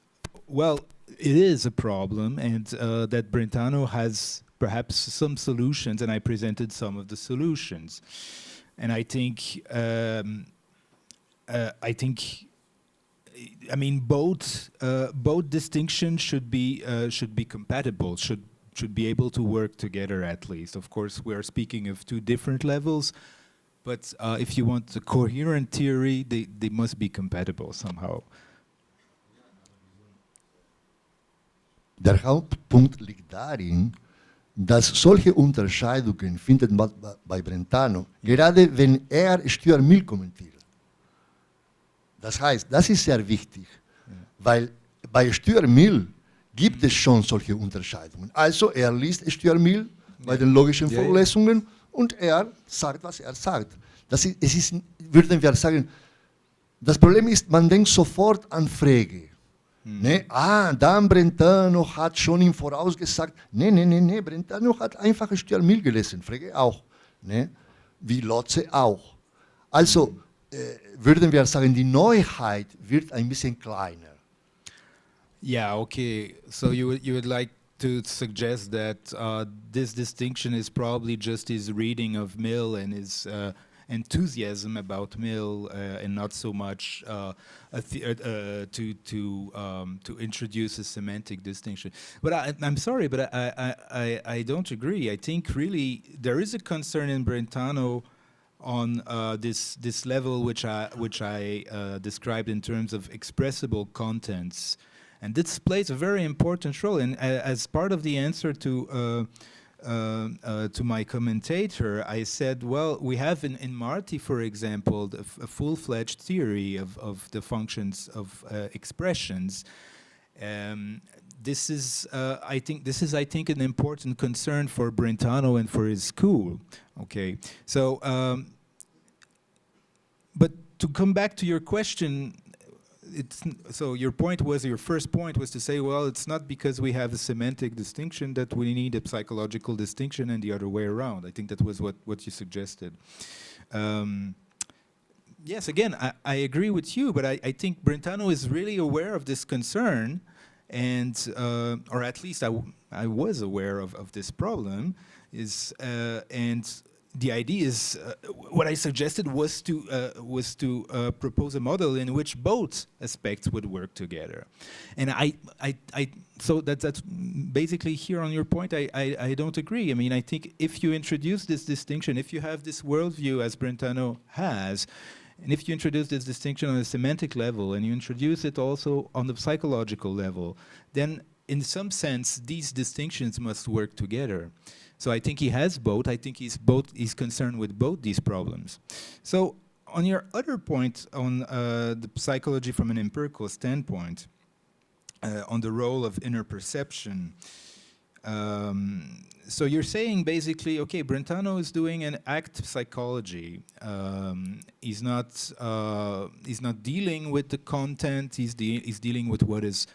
well, it is a problem, and that Brentano has perhaps some solutions, and I presented some of the solutions, and I mean both distinctions should be compatible, should be able to work together at least. Of course, we are speaking of two different levels, but if you want a coherent theory, they must be compatible somehow. Der Hauptpunkt liegt darin, dass solche Unterscheidungen findet man bei Brentano, gerade wenn er Stuart Mill kommentiert. Das heißt, das ist sehr wichtig, weil bei Stuart Mill gibt es schon solche Unterscheidungen. Also er liest Stuart Mill bei den logischen Vorlesungen und er sagt, was er sagt. Würden wir sagen, das Problem ist, man denkt sofort an Frege. Ne? Dann Brentano hat schon im Voraus gesagt, nee, Brentano hat einfach Stuart Mill gelesen, Frege auch, ne? Wie Lotze auch. Also würden wir sagen, die Neuheit wird ein bisschen kleiner. Yeah, okay. So you would like to suggest that this distinction is probably just his reading of Mill and enthusiasm about Mill and not so much to introduce a semantic distinction. But I'm sorry, but I don't agree. I think really there is a concern in Brentano on this level which I described in terms of expressible contents, and this plays a very important role. And as part of the answer to my commentator, I said, well, we have in Marty, for example, a full-fledged theory of the functions of expressions. This is, I think, an important concern for Brentano and for his school. Okay, so, but to come back to your question, so your first point was to say, well, it's not because we have a semantic distinction that we need a psychological distinction and the other way around. I think that was what you suggested. Yes, again, I agree with you, but I think Brentano is really aware of this concern, and or at least I was aware of this problem, and the idea is, what I suggested was to propose a model in which both aspects would work together, and so that's basically here on your point. I don't agree. I mean, I think if you introduce this distinction, if you have this worldview as Brentano has, and if you introduce this distinction on a semantic level and you introduce it also on the psychological level, then in some sense these distinctions must work together. So I think he has both. I think he's concerned with both these problems. So on your other point on the psychology from an empirical standpoint, on the role of inner perception, so you're saying basically, okay, Brentano is doing an act psychology. He's not dealing with the content. He's dealing with what is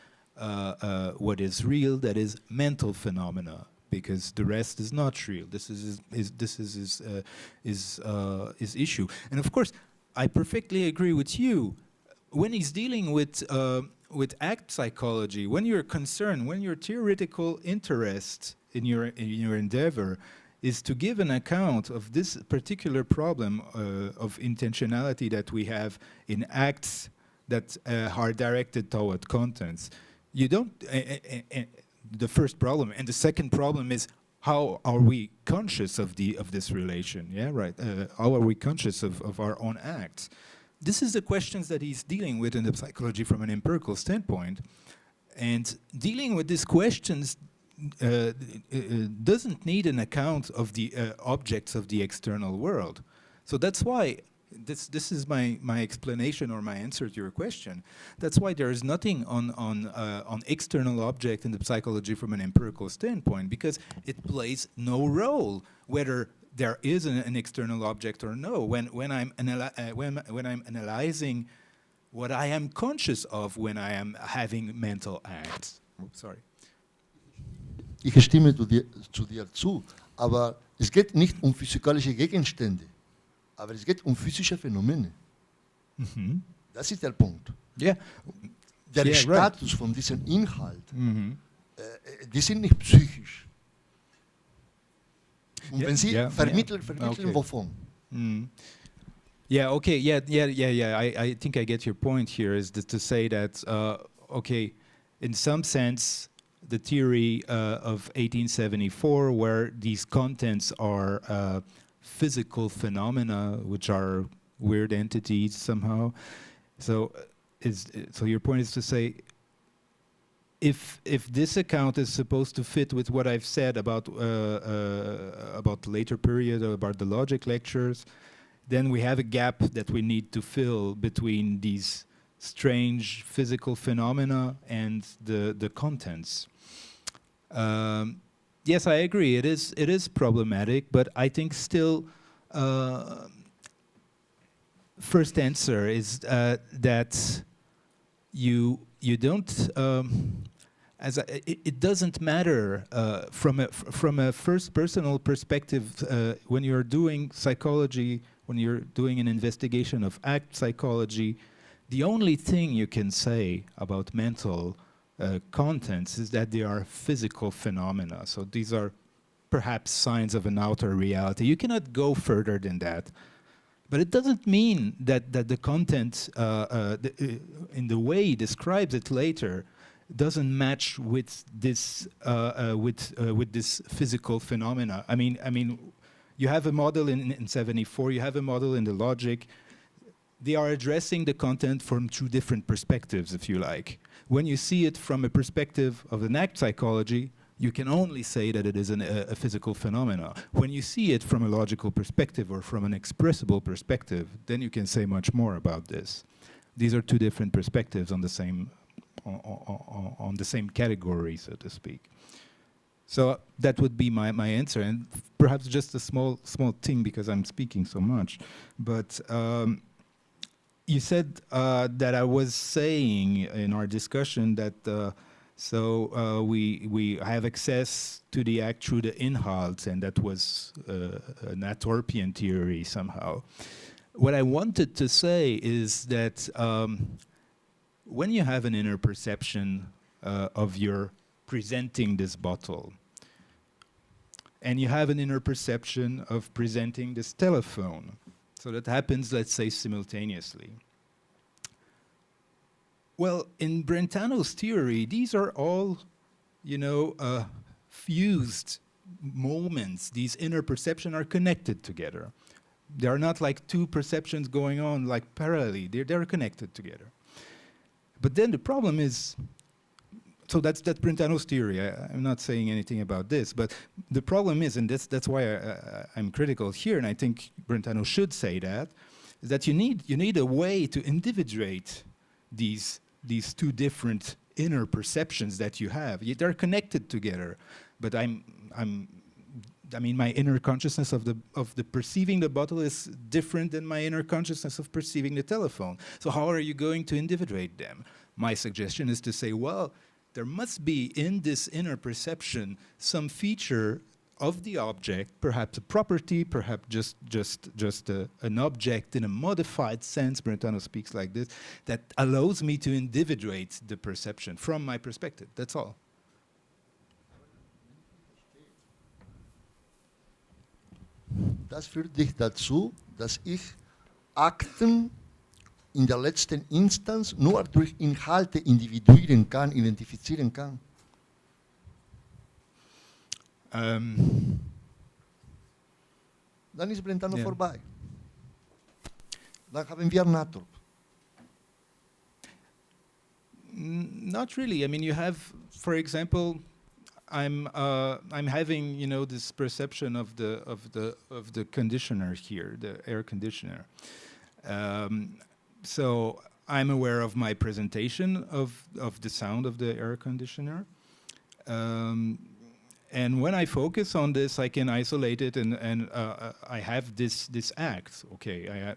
real, that is mental phenomena, because the rest is not real. This is his issue. And of course, I perfectly agree with you. When he's dealing with act psychology, when your theoretical interest in your endeavor is to give an account of this particular problem of intentionality that we have in acts that are directed toward contents, you don't. The first problem, and the second problem is, how are we conscious of this relation? Yeah, right. How are we conscious of our own acts? This is the questions that he's dealing with in the psychology from an empirical standpoint, and dealing with these questions doesn't need an account of the objects of the external world. So that's why. This is my explanation or my answer to your question. That's why there is nothing on external object in the psychology from an empirical standpoint, because it plays no role whether there is an external object or no. When I'm analyzing what I am conscious of when I am having mental acts. Oops, sorry. Ich stimme zu dir zu, aber es geht nicht physikalische Gegenstände. Aber es geht physische Phänomene. Mm-hmm. Das ist der Punkt. Yeah. Der Status von diesem Inhalt, die sind nicht psychisch. Und wenn Sie vermitteln okay. Wovon? Yeah, okay, yeah. I think I get your point here, is to say that, okay, in some sense, the theory of 1874, where these contents are physical phenomena, which are weird entities somehow. So your point is to say, if this account is supposed to fit with what I've said about the later period, or about the logic lectures, then we have a gap that we need to fill between these strange physical phenomena and the contents. Yes, I agree. It is problematic, but I think still, first answer is that you don't. It doesn't matter from a first personal perspective when you're doing psychology, when you're doing an investigation of act psychology. The only thing you can say about mental contents is that they are physical phenomena. So these are perhaps signs of an outer reality. You cannot go further than that, But it doesn't mean that the content, in the way he describes it later, doesn't match with this physical phenomena. I mean, you have a model in 74. You have a model in the logic. They are addressing the content from two different perspectives, if you like. When you see it from a perspective of an act psychology, you can only say that it is a physical phenomena. When you see it from a logical perspective or from an expressible perspective, then you can say much more about this. These are two different perspectives on the same on the same category, so to speak. So that would be my answer, and perhaps just a small thing because I'm speaking so much. But you said that I was saying in our discussion that we have access to the act through the inhalt, and that was an Atorpian theory somehow. What I wanted to say is that when you have an inner perception of your presenting this bottle, and you have an inner perception of presenting this telephone, so that happens, let's say, simultaneously. Well, in Brentano's theory, these are all, fused moments. These inner perceptions are connected together. They are not like two perceptions going on like parallelly. They're connected together. But then the problem is, so that's Brentano's theory. I'm not saying anything about this, but the problem is, and that's why I'm critical here, and I think Brentano should say that, is that you need a way to individuate these two different inner perceptions that you have. They're connected together, but my inner consciousness of the perceiving the bottle is different than my inner consciousness of perceiving the telephone. So how are you going to individuate them? My suggestion is to say, well, there must be in this inner perception some feature of the object, perhaps a property, perhaps just an object in a modified sense, Brentano speaks like this, that allows me to individuate the perception from my perspective. That's all. Das führt dich dazu, dass ich Akten in der letzten Instanz nur durch Inhalte individuieren kann, identifizieren kann. Dann ist Brentano vorbei. Dann haben wir Natur. Not really. I mean, you have, for example, I'm having this perception of the conditioner here, the air conditioner. So I'm aware of my presentation of the sound of the air conditioner. And when I focus on this, I can isolate it, and I have this act. Okay,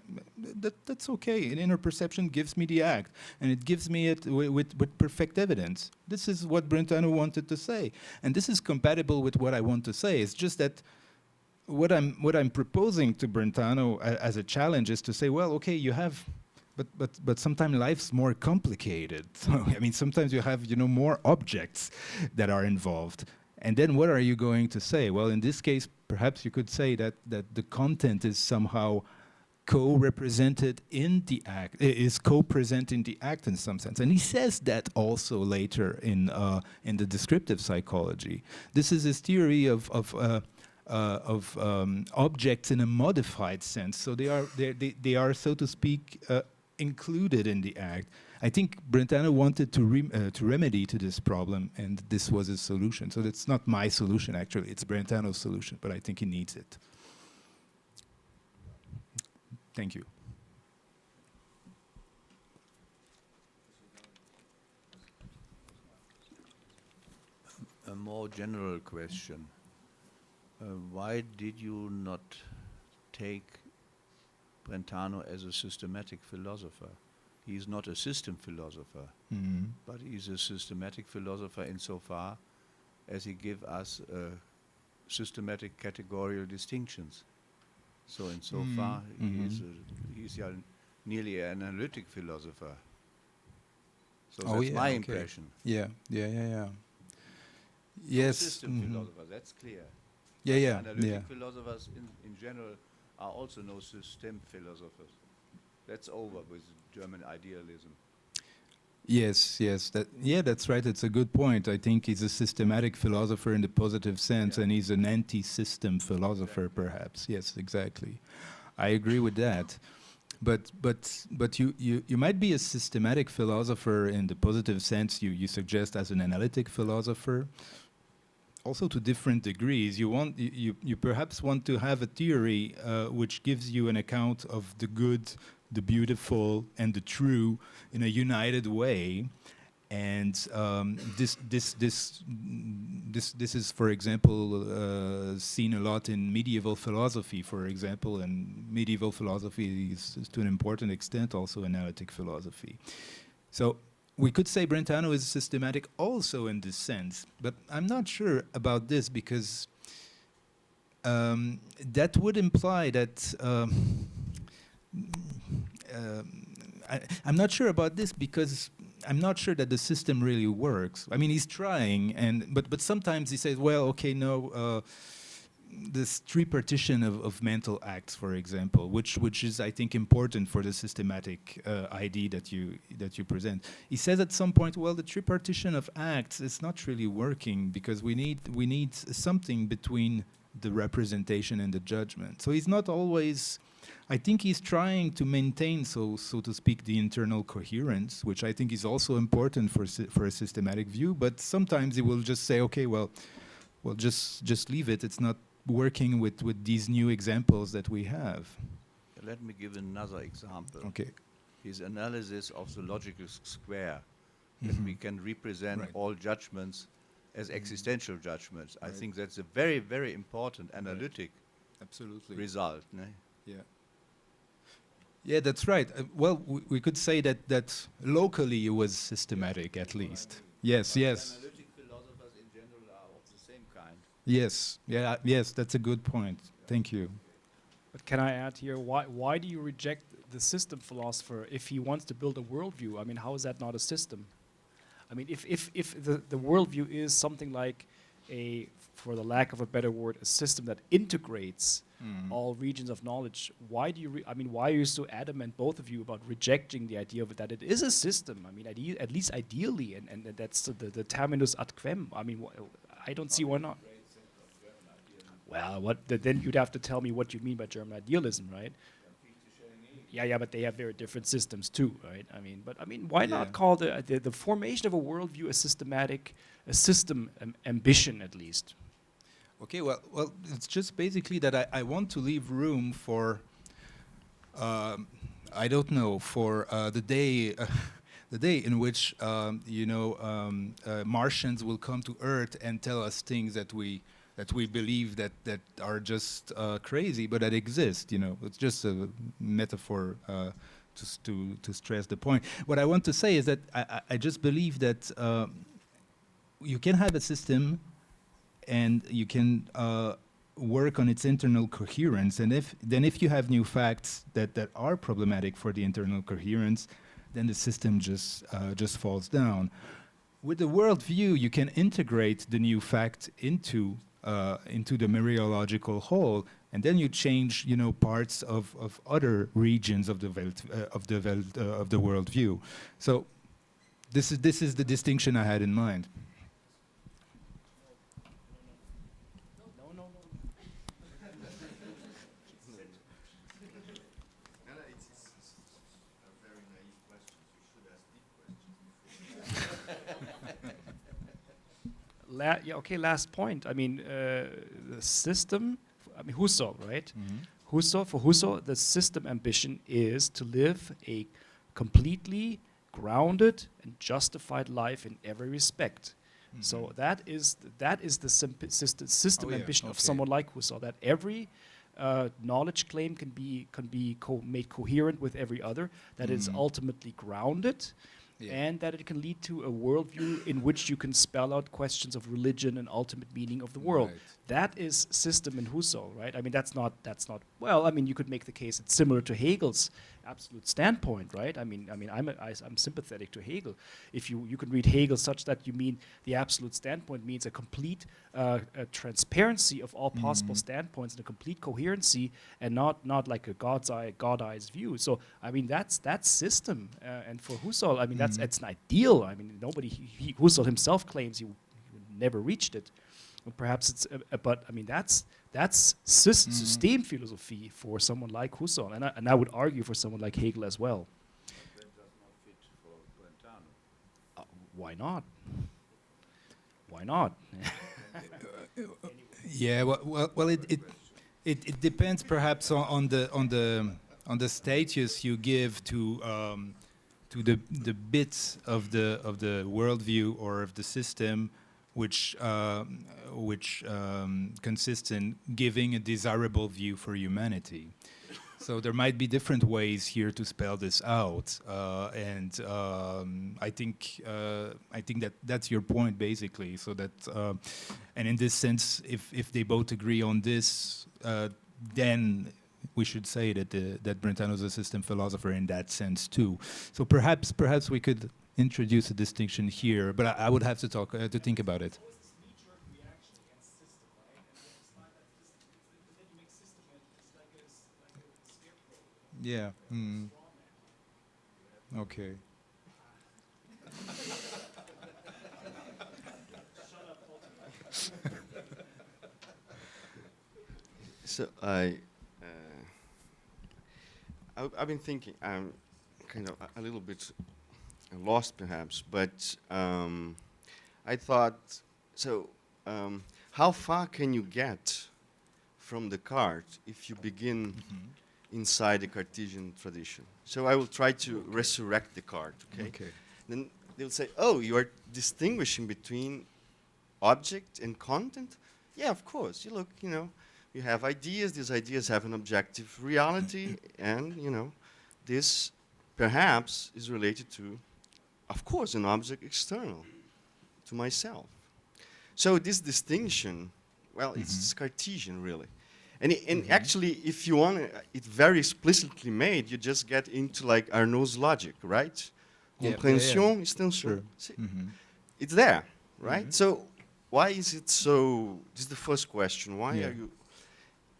that's okay. An inner perception gives me the act, and it gives me it with perfect evidence. This is what Brentano wanted to say, and this is compatible with what I want to say. It's just that what I'm proposing to Brentano as a challenge is to say, well, okay, you have. But sometimes life's more complicated. So, I mean, sometimes you have more objects that are involved. And then what are you going to say? Well, in this case, perhaps you could say that the content is somehow co-represented in the act, is co-present in the act in some sense. And he says that also later in the descriptive psychology. This is his theory of objects in a modified sense. So they are so to speak included in the act. I think Brentano wanted to remedy to this problem, and this was his solution. So that's not my solution, actually. It's Brentano's solution, but I think he needs it. Thank you. A more general question. Why did you not take Brentano as a systematic philosopher? He's not a system philosopher, but he's a systematic philosopher insofar as he gives us systematic categorical distinctions. So insofar, he's nearly an analytic philosopher. So that's my impression. Yeah. Yes. System philosopher, that's clear. Analytic philosophers in general are also no system philosophers. That's over with German idealism. Yes, that's right. It's a good point. I think he's a systematic philosopher in the positive sense, and he's an anti-system philosopher, perhaps. Yes, exactly. I agree with that. But you might be a systematic philosopher in the positive sense you suggest as an analytic philosopher. Also, to different degrees, you perhaps want to have a theory which gives you an account of the good, the beautiful, and the true in a united way, and this is, for example, seen a lot in medieval philosophy, for example, and medieval philosophy is to an important extent also analytic philosophy. So we could say Brentano is systematic also in this sense, but I'm not sure about this because that would imply that I'm not sure about this because I'm not sure that the system really works. I mean, he's trying, but sometimes he says, well, okay, no, this tripartition of mental acts, for example, which is, I think, important for the systematic idea that you present. He says at some point, well, the tripartition of acts is not really working because we need something between the representation and the judgment. So he's not always. I think he's trying to maintain, so to speak, the internal coherence, which I think is also important for a systematic view. But sometimes he will just say, okay, well, just leave it. It's not working with these new examples that we have. Let me give another example. Okay. His analysis of the logical square, that we can represent all judgments as existential judgments. I think that's a very, very important analytic result. Ne? Yeah. Yeah, that's right. Well, we could say that locally it was systematic, at least. Yes. Analytic philosophers in general are of the same kind. Yes, that's a good point. Thank you. But can I add here, why do you reject the system philosopher if he wants to build a worldview? I mean, how is that not a system? I mean, if the worldview is something like for the lack of a better word, a system that integrates all regions of knowledge, why do you? Why are you so adamant, both of you, about rejecting the idea of it, that it is a system? I mean, at least ideally, and that's the terminus ad quem. I mean, I don't see why not. Well, then you'd have to tell me what you mean by German idealism, right? Yeah, but they have very different systems too, right? I mean, why not call the formation of a worldview a system ambition at least? Okay, well, it's just basically that I want to leave room for, I don't know, for the day in which Martians will come to Earth and tell us things that we believe that are just crazy, but that exist. It's just a metaphor to stress the point. What I want to say is that I just believe that you can have a system, and you can work on its internal coherence. And if you have new facts that are problematic for the internal coherence, then the system just falls down. With the worldview, you can integrate the new fact into the mereological whole, and then you change, parts of other regions of the worldview. So this is the distinction I had in mind. Last point. I mean, the system, Husserl, right? For Husserl, the system ambition is to live a completely grounded and justified life in every respect. So that is the system ambition of someone like Husserl, that every knowledge claim can be made coherent with every other, that is ultimately grounded, and that it can lead to a worldview in which you can spell out questions of religion and ultimate meaning of the world. Right. That is system in Husserl, right? I mean, that's not. Well, I mean, you could make the case it's similar to Hegel's absolute standpoint, right? I'm sympathetic to Hegel. If you can read Hegel such that you mean the absolute standpoint means a complete transparency of all possible standpoints and a complete coherency, and not like a God-eyes view. So that's system, and for Husserl, that's an ideal. Husserl himself claims he never reached it. Perhaps it's, but that's Systemphilosophie for someone like Husserl, and I would argue for someone like Hegel as well. That does not fit for Brentano. Why not? Why not? Yeah, well, it depends perhaps on the status you give to the bits of the worldview or of the system which consists in giving a desirable view for humanity. So there might be different ways here to spell this out, and I think that's your point basically. So that, and in this sense, if they both agree on this, then we should say that Brentano is a system philosopher in that sense too. So perhaps we could introduce a distinction here, but I would have to think about it. Yeah. Okay. So I've been thinking. I'm kind of a little bit lost, perhaps, but I thought. So, how far can you get from Descartes if you begin inside the Cartesian tradition? So I will try to resurrect Descartes. Okay. Then they'll say, "Oh, you are distinguishing between object and content." Yeah, of course. You look, you have ideas. These ideas have an objective reality, and this perhaps is related to, of course, an object external to myself. So this distinction, well, it's Cartesian, really. And actually, if you want it very explicitly made, you just get into like Arnaud's logic, right? Compréhension, extension. Sure. It's there, right? So why is it so? This is the first question. Why are you?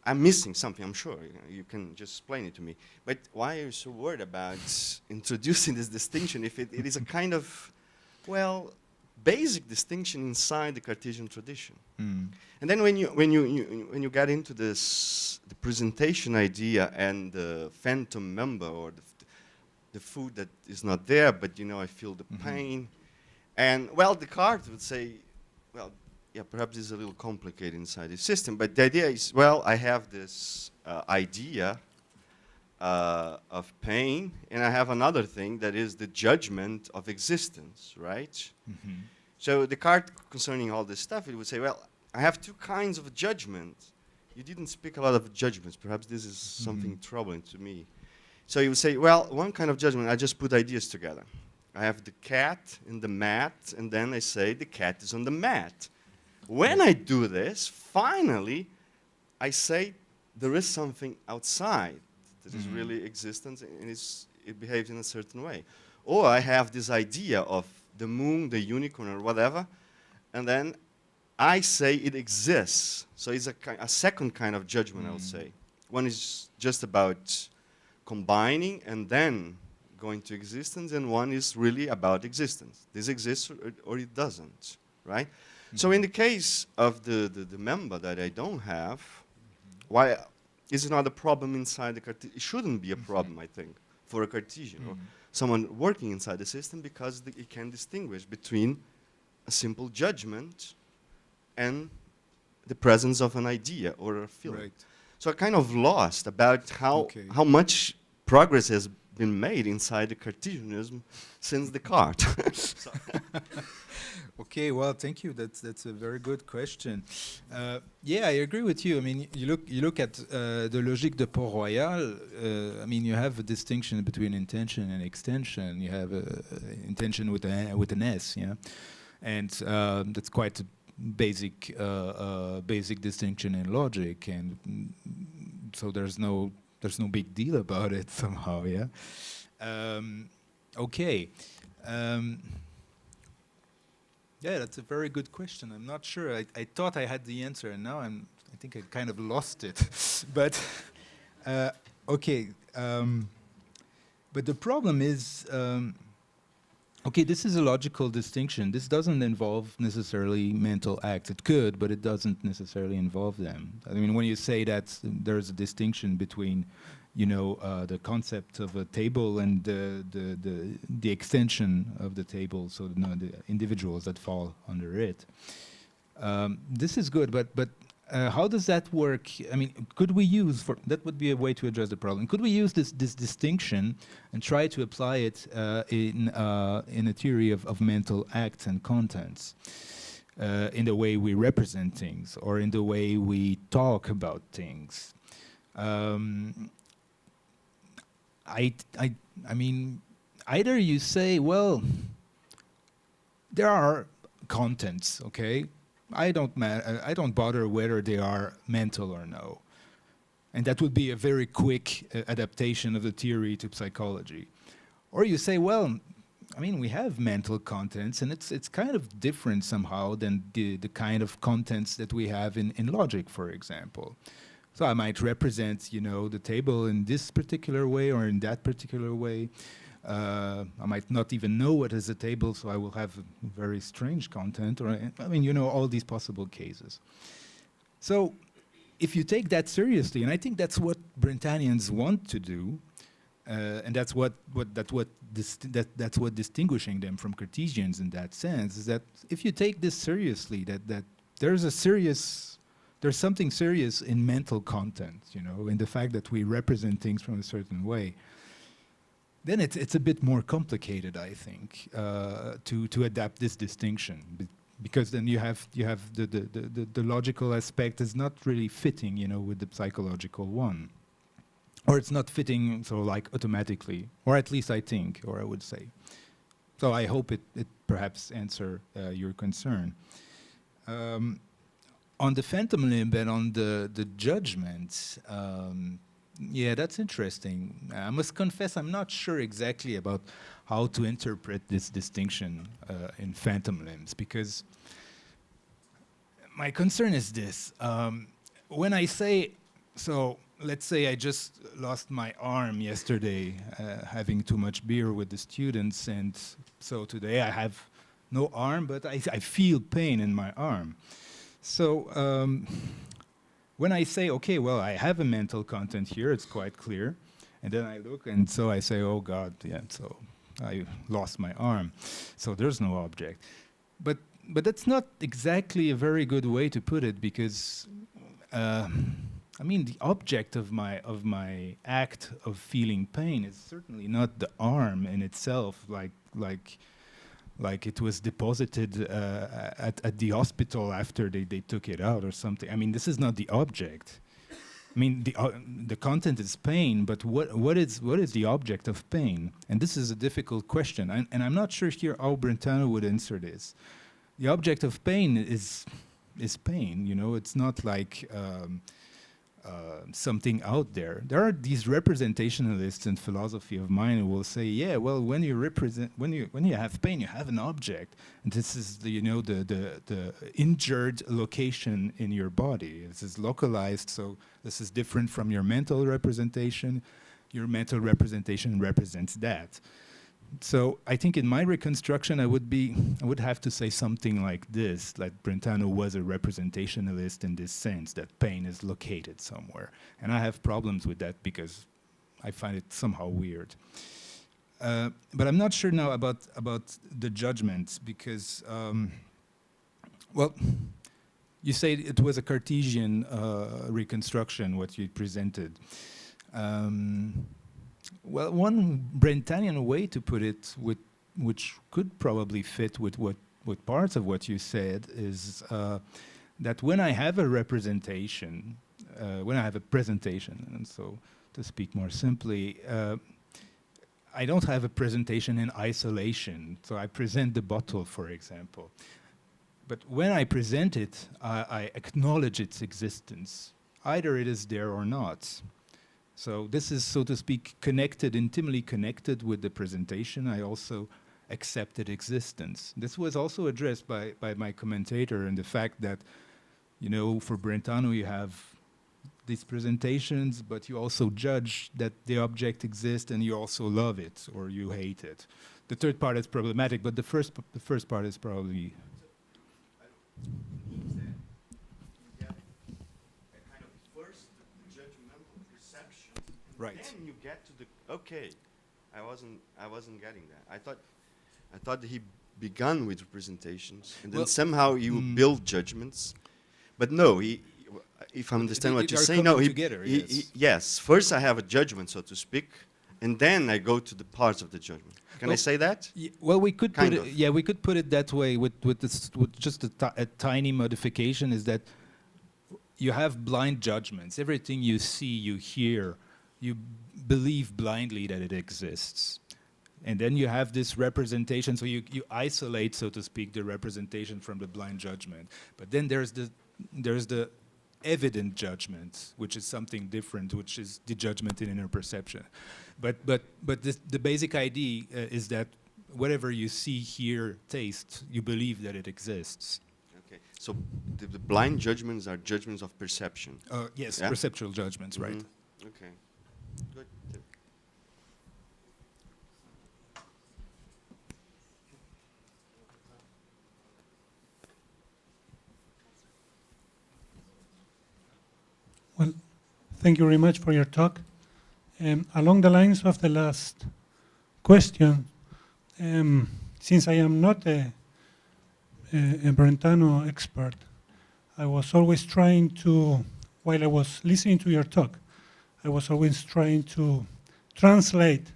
I'm missing something, I'm sure. You can just explain it to me. But why are you so worried about introducing this distinction if it is a kind of, basic distinction inside the Cartesian tradition? And then when you get into this, the presentation idea and the phantom member, or the food that is not there, but I feel the pain. And Descartes would say, perhaps it's a little complicated inside the system, but the idea is, I have this idea of pain, and I have another thing that is the judgment of existence, right? So Descartes, concerning all this stuff, he would say, I have two kinds of judgment. You didn't speak a lot of judgments. Perhaps this is something troubling to me. So he would say, one kind of judgment, I just put ideas together. I have the cat in the mat, and then I say the cat is on the mat. When I do this, finally, I say there is something outside that is really existence, and it behaves in a certain way. Or I have this idea of the moon, the unicorn, or whatever, and then I say it exists. So it's a second kind of judgment, I would say. One is just about combining and then going to existence, and one is really about existence. This exists or it doesn't, right? So in the case of the member that I don't have, why is it not a problem inside the Cartesian? It shouldn't be a problem, I think, for a Cartesian or someone working inside the system, because it can distinguish between a simple judgment and the presence of an idea or a feeling. Right. So I'm kind of lost about how much progress has been made inside the Cartesianism since Descartes. Okay, well, thank you. That's a very good question. I agree with you. I mean, you look at the Logique de Port-Royal. I mean, you have a distinction between intention and extension. You have intention with an S, and that's quite a basic distinction in logic. And so there's no there's no big deal about it somehow, yeah? Okay. Yeah, that's a very good question. I'm not sure. I thought I had the answer, and now I think I kind of lost it. But okay. But the problem is, okay, this is a logical distinction. This doesn't involve necessarily mental acts. It could, but it doesn't necessarily involve them. I mean, when you say that there's a distinction between, you know, the concept of a table and the extension of the table, so the individuals that fall under it. This is good, but how does that work? I mean, could we use, that would be a way to address the problem. Could we use this distinction and try to apply it in a theory of mental acts and contents, in the way we represent things or in the way we talk about things? I mean, either you say, well, there are contents, okay? I don't bother whether they are mental or no. And that would be a very quick adaptation of the theory to psychology. Or you say, well, I mean, we have mental contents, and it's kind of different somehow than the kind of contents that we have in logic, for example. So I might represent, you know, the table in this particular way or in that particular way. I might not even know what is a table, so I will have very strange content. Or I mean, you know, all these possible cases. So if you take that seriously, and I think that's what Brentanians want to do, and that's what distinguishing them from Cartesians in that sense, is that if you take this seriously, that there's something serious in mental content, you know, in the fact that we represent things from a certain way, then it's a bit more complicated, I think, to adapt this distinction, because then you have the logical aspect is not really fitting, you know, with the psychological one, or it's not fitting so like automatically, or at least I think, or I would say. So I hope it perhaps answer your concern. On the phantom limb and on the judgment, yeah, that's interesting. I must confess I'm not sure exactly about how to interpret this distinction in phantom limbs, because my concern is this. When I say, so let's say I just lost my arm yesterday having too much beer with the students, and so today I have no arm, but I feel pain in my arm. So when I say, okay, well, I have a mental content here, it's quite clear, and then I look, and so I say, oh God, yeah, so I lost my arm, so there's no object. But that's not exactly a very good way to put it, because I mean, the object of my act of feeling pain is certainly not the arm in itself, like it was deposited at the hospital after they took it out or something. I mean, this is not the object. I mean, the content is pain, but what is the object of pain? And this is a difficult question, and I'm not sure here how Brentano would answer this. The object of pain is pain. You know, it's not like something out there. There are these representationalists in philosophy of mind who will say, yeah, well, when you have pain, you have an object, and this is the injured location in your body. This is localized, so this is different from your mental representation. Your mental representation represents that. So I think in my reconstruction, I would have to say something like this, that Brentano was a representationalist in this sense, that pain is located somewhere. And I have problems with that because I find it somehow weird. But I'm not sure now about the judgments, because, well, you say it was a Cartesian reconstruction, what you presented. Well, one Brentanian way to put it, which could probably fit with parts of what you said, is that when I have a representation, when I have a presentation, and so to speak more simply, I don't have a presentation in isolation. So I present the bottle, for example. But when I present it, I acknowledge its existence. Either it is there or not. So this is, so to speak, connected, intimately connected with the presentation. I also accepted existence. This was also addressed by my commentator, and the fact that, you know, for Brentano you have these presentations, but you also judge that the object exists, and you also love it or you hate it. The third part is problematic, but the first part is probably. Means that you get a kind of first the judgmental perceptions, Right. then you get to the okay. I wasn't getting that. I thought that he began with representations, and then Well, somehow you build judgments. But no, if I understand what you're saying, no, yes. First I have a judgment, so to speak, and then I go to the parts of the judgment. Can I say that? Well, we could Kind put of. it, yeah, we could put it that way with just a tiny modification, is that you have blind judgments. Everything you see, you hear, you believe blindly that it exists. And then you have this representation, so you isolate, so to speak, the representation from the blind judgment. But then there's the evident judgment, which is something different, which is the judgment in inner perception. But the basic idea is that whatever you see, hear, taste, you believe that it exists. Okay. So the blind judgments are judgments of perception. Yes, Yeah? perceptual judgments, right? Okay. Good. Well, thank you very much for your talk. Along the lines of the last question, since I am not a Brentano expert, I was always trying to, while I was listening to your talk, I was always trying to translate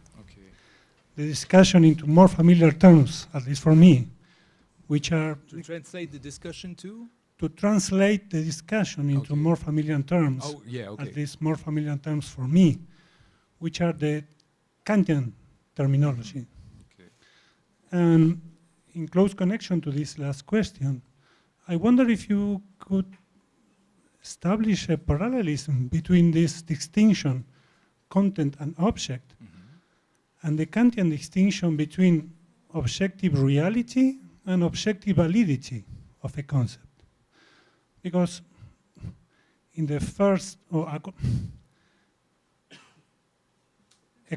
the discussion into more familiar terms, at least for me, which are To translate the discussion to? to translate the discussion into Okay. more familiar terms, Oh, yeah, okay. at least more familiar terms for me, which are the Kantian terminology. Okay. And in close connection to this last question, I wonder if you could establish a parallelism between this distinction, content and object, and the Kantian distinction between objective reality and objective validity of a concept. Because in the first, a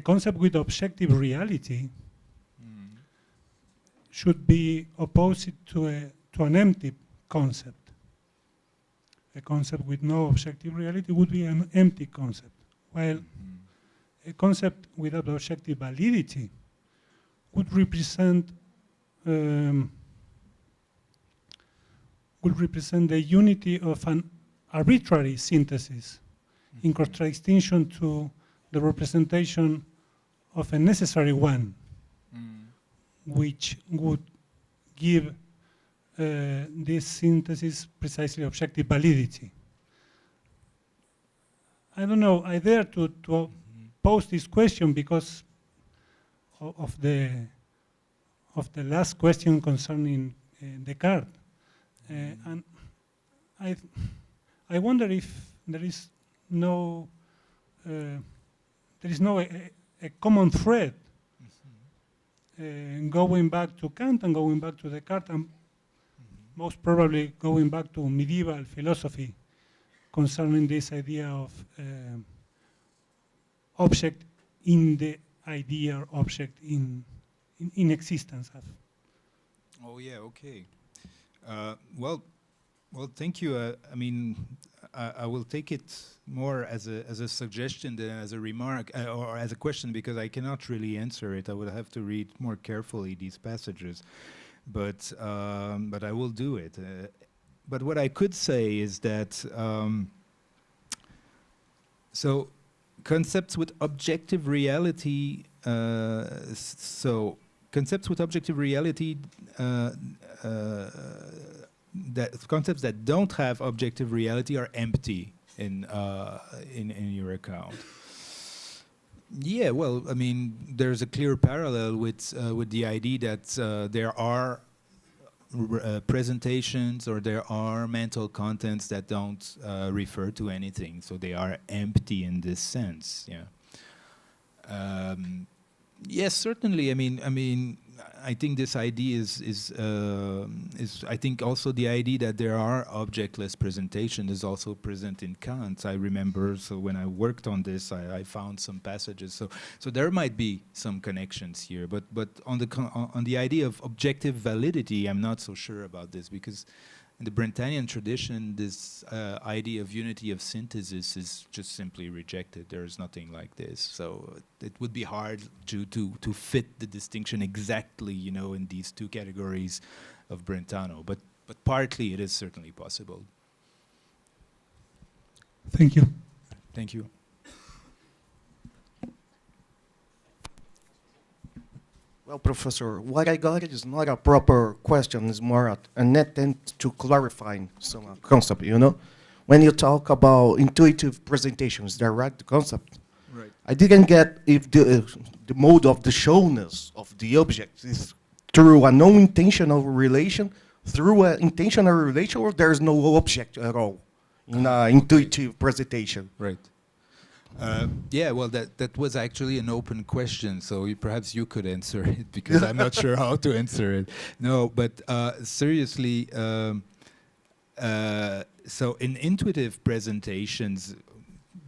concept with objective reality should be opposite to an empty concept. A concept with no objective reality would be an empty concept, while a concept without objective validity would represent the unity of an arbitrary synthesis in contradistinction to the representation of a necessary one, which would give this synthesis precisely objective validity. I don't know, I dare to pose this question because of the last question concerning Descartes. And I wonder if there is no a common thread going back to Kant and going back to Descartes, and most probably going back to medieval philosophy concerning this idea of object in the idea, object in existence. Oh yeah, okay. Well, thank you. I mean, I will take it more as a suggestion than as a remark or as a question, because I cannot really answer it. I would have to read more carefully these passages, but I will do it. But what I could say is that so concepts with objective reality. Concepts with objective reality. That concepts that don't have objective reality are empty in your account. Yeah, well, I mean, there's a clear parallel with the idea that there are presentations, or there are mental contents that don't refer to anything, so they are empty in this sense. Yeah. Yes, certainly. I mean, I think this idea is I think also the idea that there are objectless presentation is also present in Kant. I remember, so when I worked on this, I found some passages. So there might be some connections here, but on the idea of objective validity, I'm not so sure about this, because in the Brentanian tradition, this idea of unity of synthesis is just simply rejected. There is nothing like this. So it would be hard to fit the distinction exactly, you know, in these two categories of Brentano. But partly it is certainly possible. Thank you. Thank you. Well, Professor, what I got is not a proper question, it's more an attempt to clarify some concept, you know? When you talk about intuitive presentations, direct concept, Right. I didn't get if the mode of the showness of the object is through a non-intentional relation, through an intentional relation, or there's no object at all in an intuitive presentation. Right. Yeah, well, that was actually an open question, so perhaps you could answer it, because I'm not sure how to answer it. No, but seriously, so in intuitive presentations,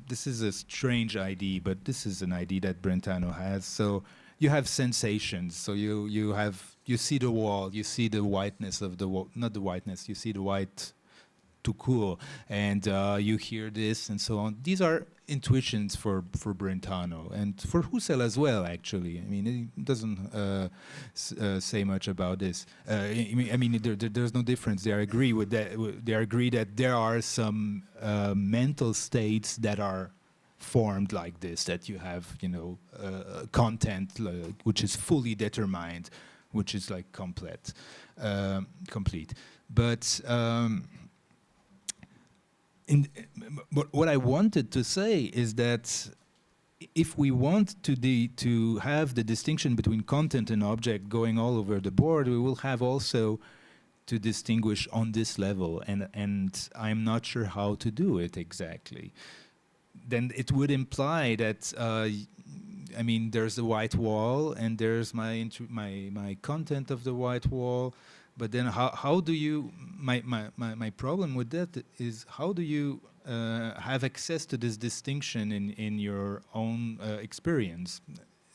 this is a strange idea, but this is an idea that Brentano has. So you have sensations. So you see the wall, you see the whiteness of the wall, not the whiteness, you see the white to cool, and you hear this and so on. These are intuitions for Brentano, and for Husserl as well, actually. I mean, it doesn't say much about this. I mean, there's no difference. They agree with that. They agree that there are some mental states that are formed like this, that you have, you know, content which is fully determined, which is like complete. But what I wanted to say is that if we want to have the distinction between content and object going all over the board, we will have also to distinguish on this level, and I'm not sure how to do it exactly. Then it would imply that I mean, there's a white wall, and there's my content of the white wall. But then how do you, my problem with that is, how do you have access to this distinction in your own experience?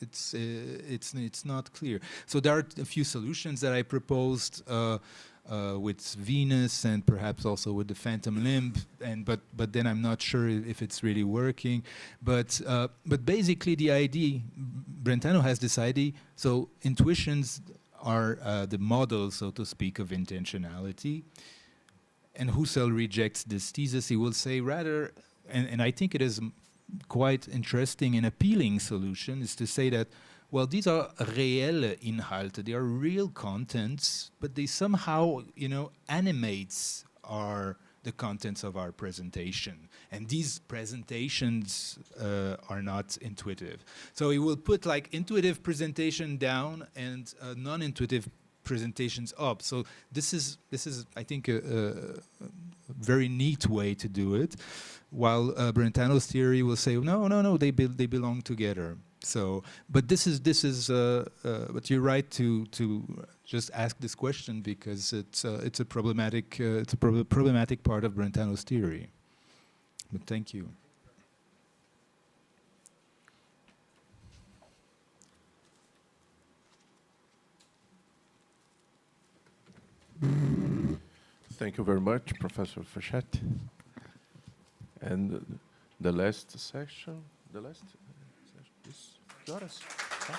It's not clear. So there are a few solutions that I proposed with Venus, and perhaps also with the phantom limb, but then I'm not sure if it's really working. But basically the idea, Brentano has this idea, so intuitions are the model, so to speak, of intentionality. And Husserl rejects this thesis. He will say rather, and I think it is quite interesting and appealing solution, is to say that, well, these are reelle Inhalte, they are real contents, but they somehow, you know, animates the contents of our presentation. And these presentations are not intuitive. So he will put like intuitive presentation down and non-intuitive presentations up. So this is I think a very neat way to do it. While Brentano's theory will say no, they belong together. So, but this is but you're right to just ask this question, because it's a problematic part of Brentano's theory. But thank you. Thank you very much, Professor Fachette. And the last section, is que horas? Tá?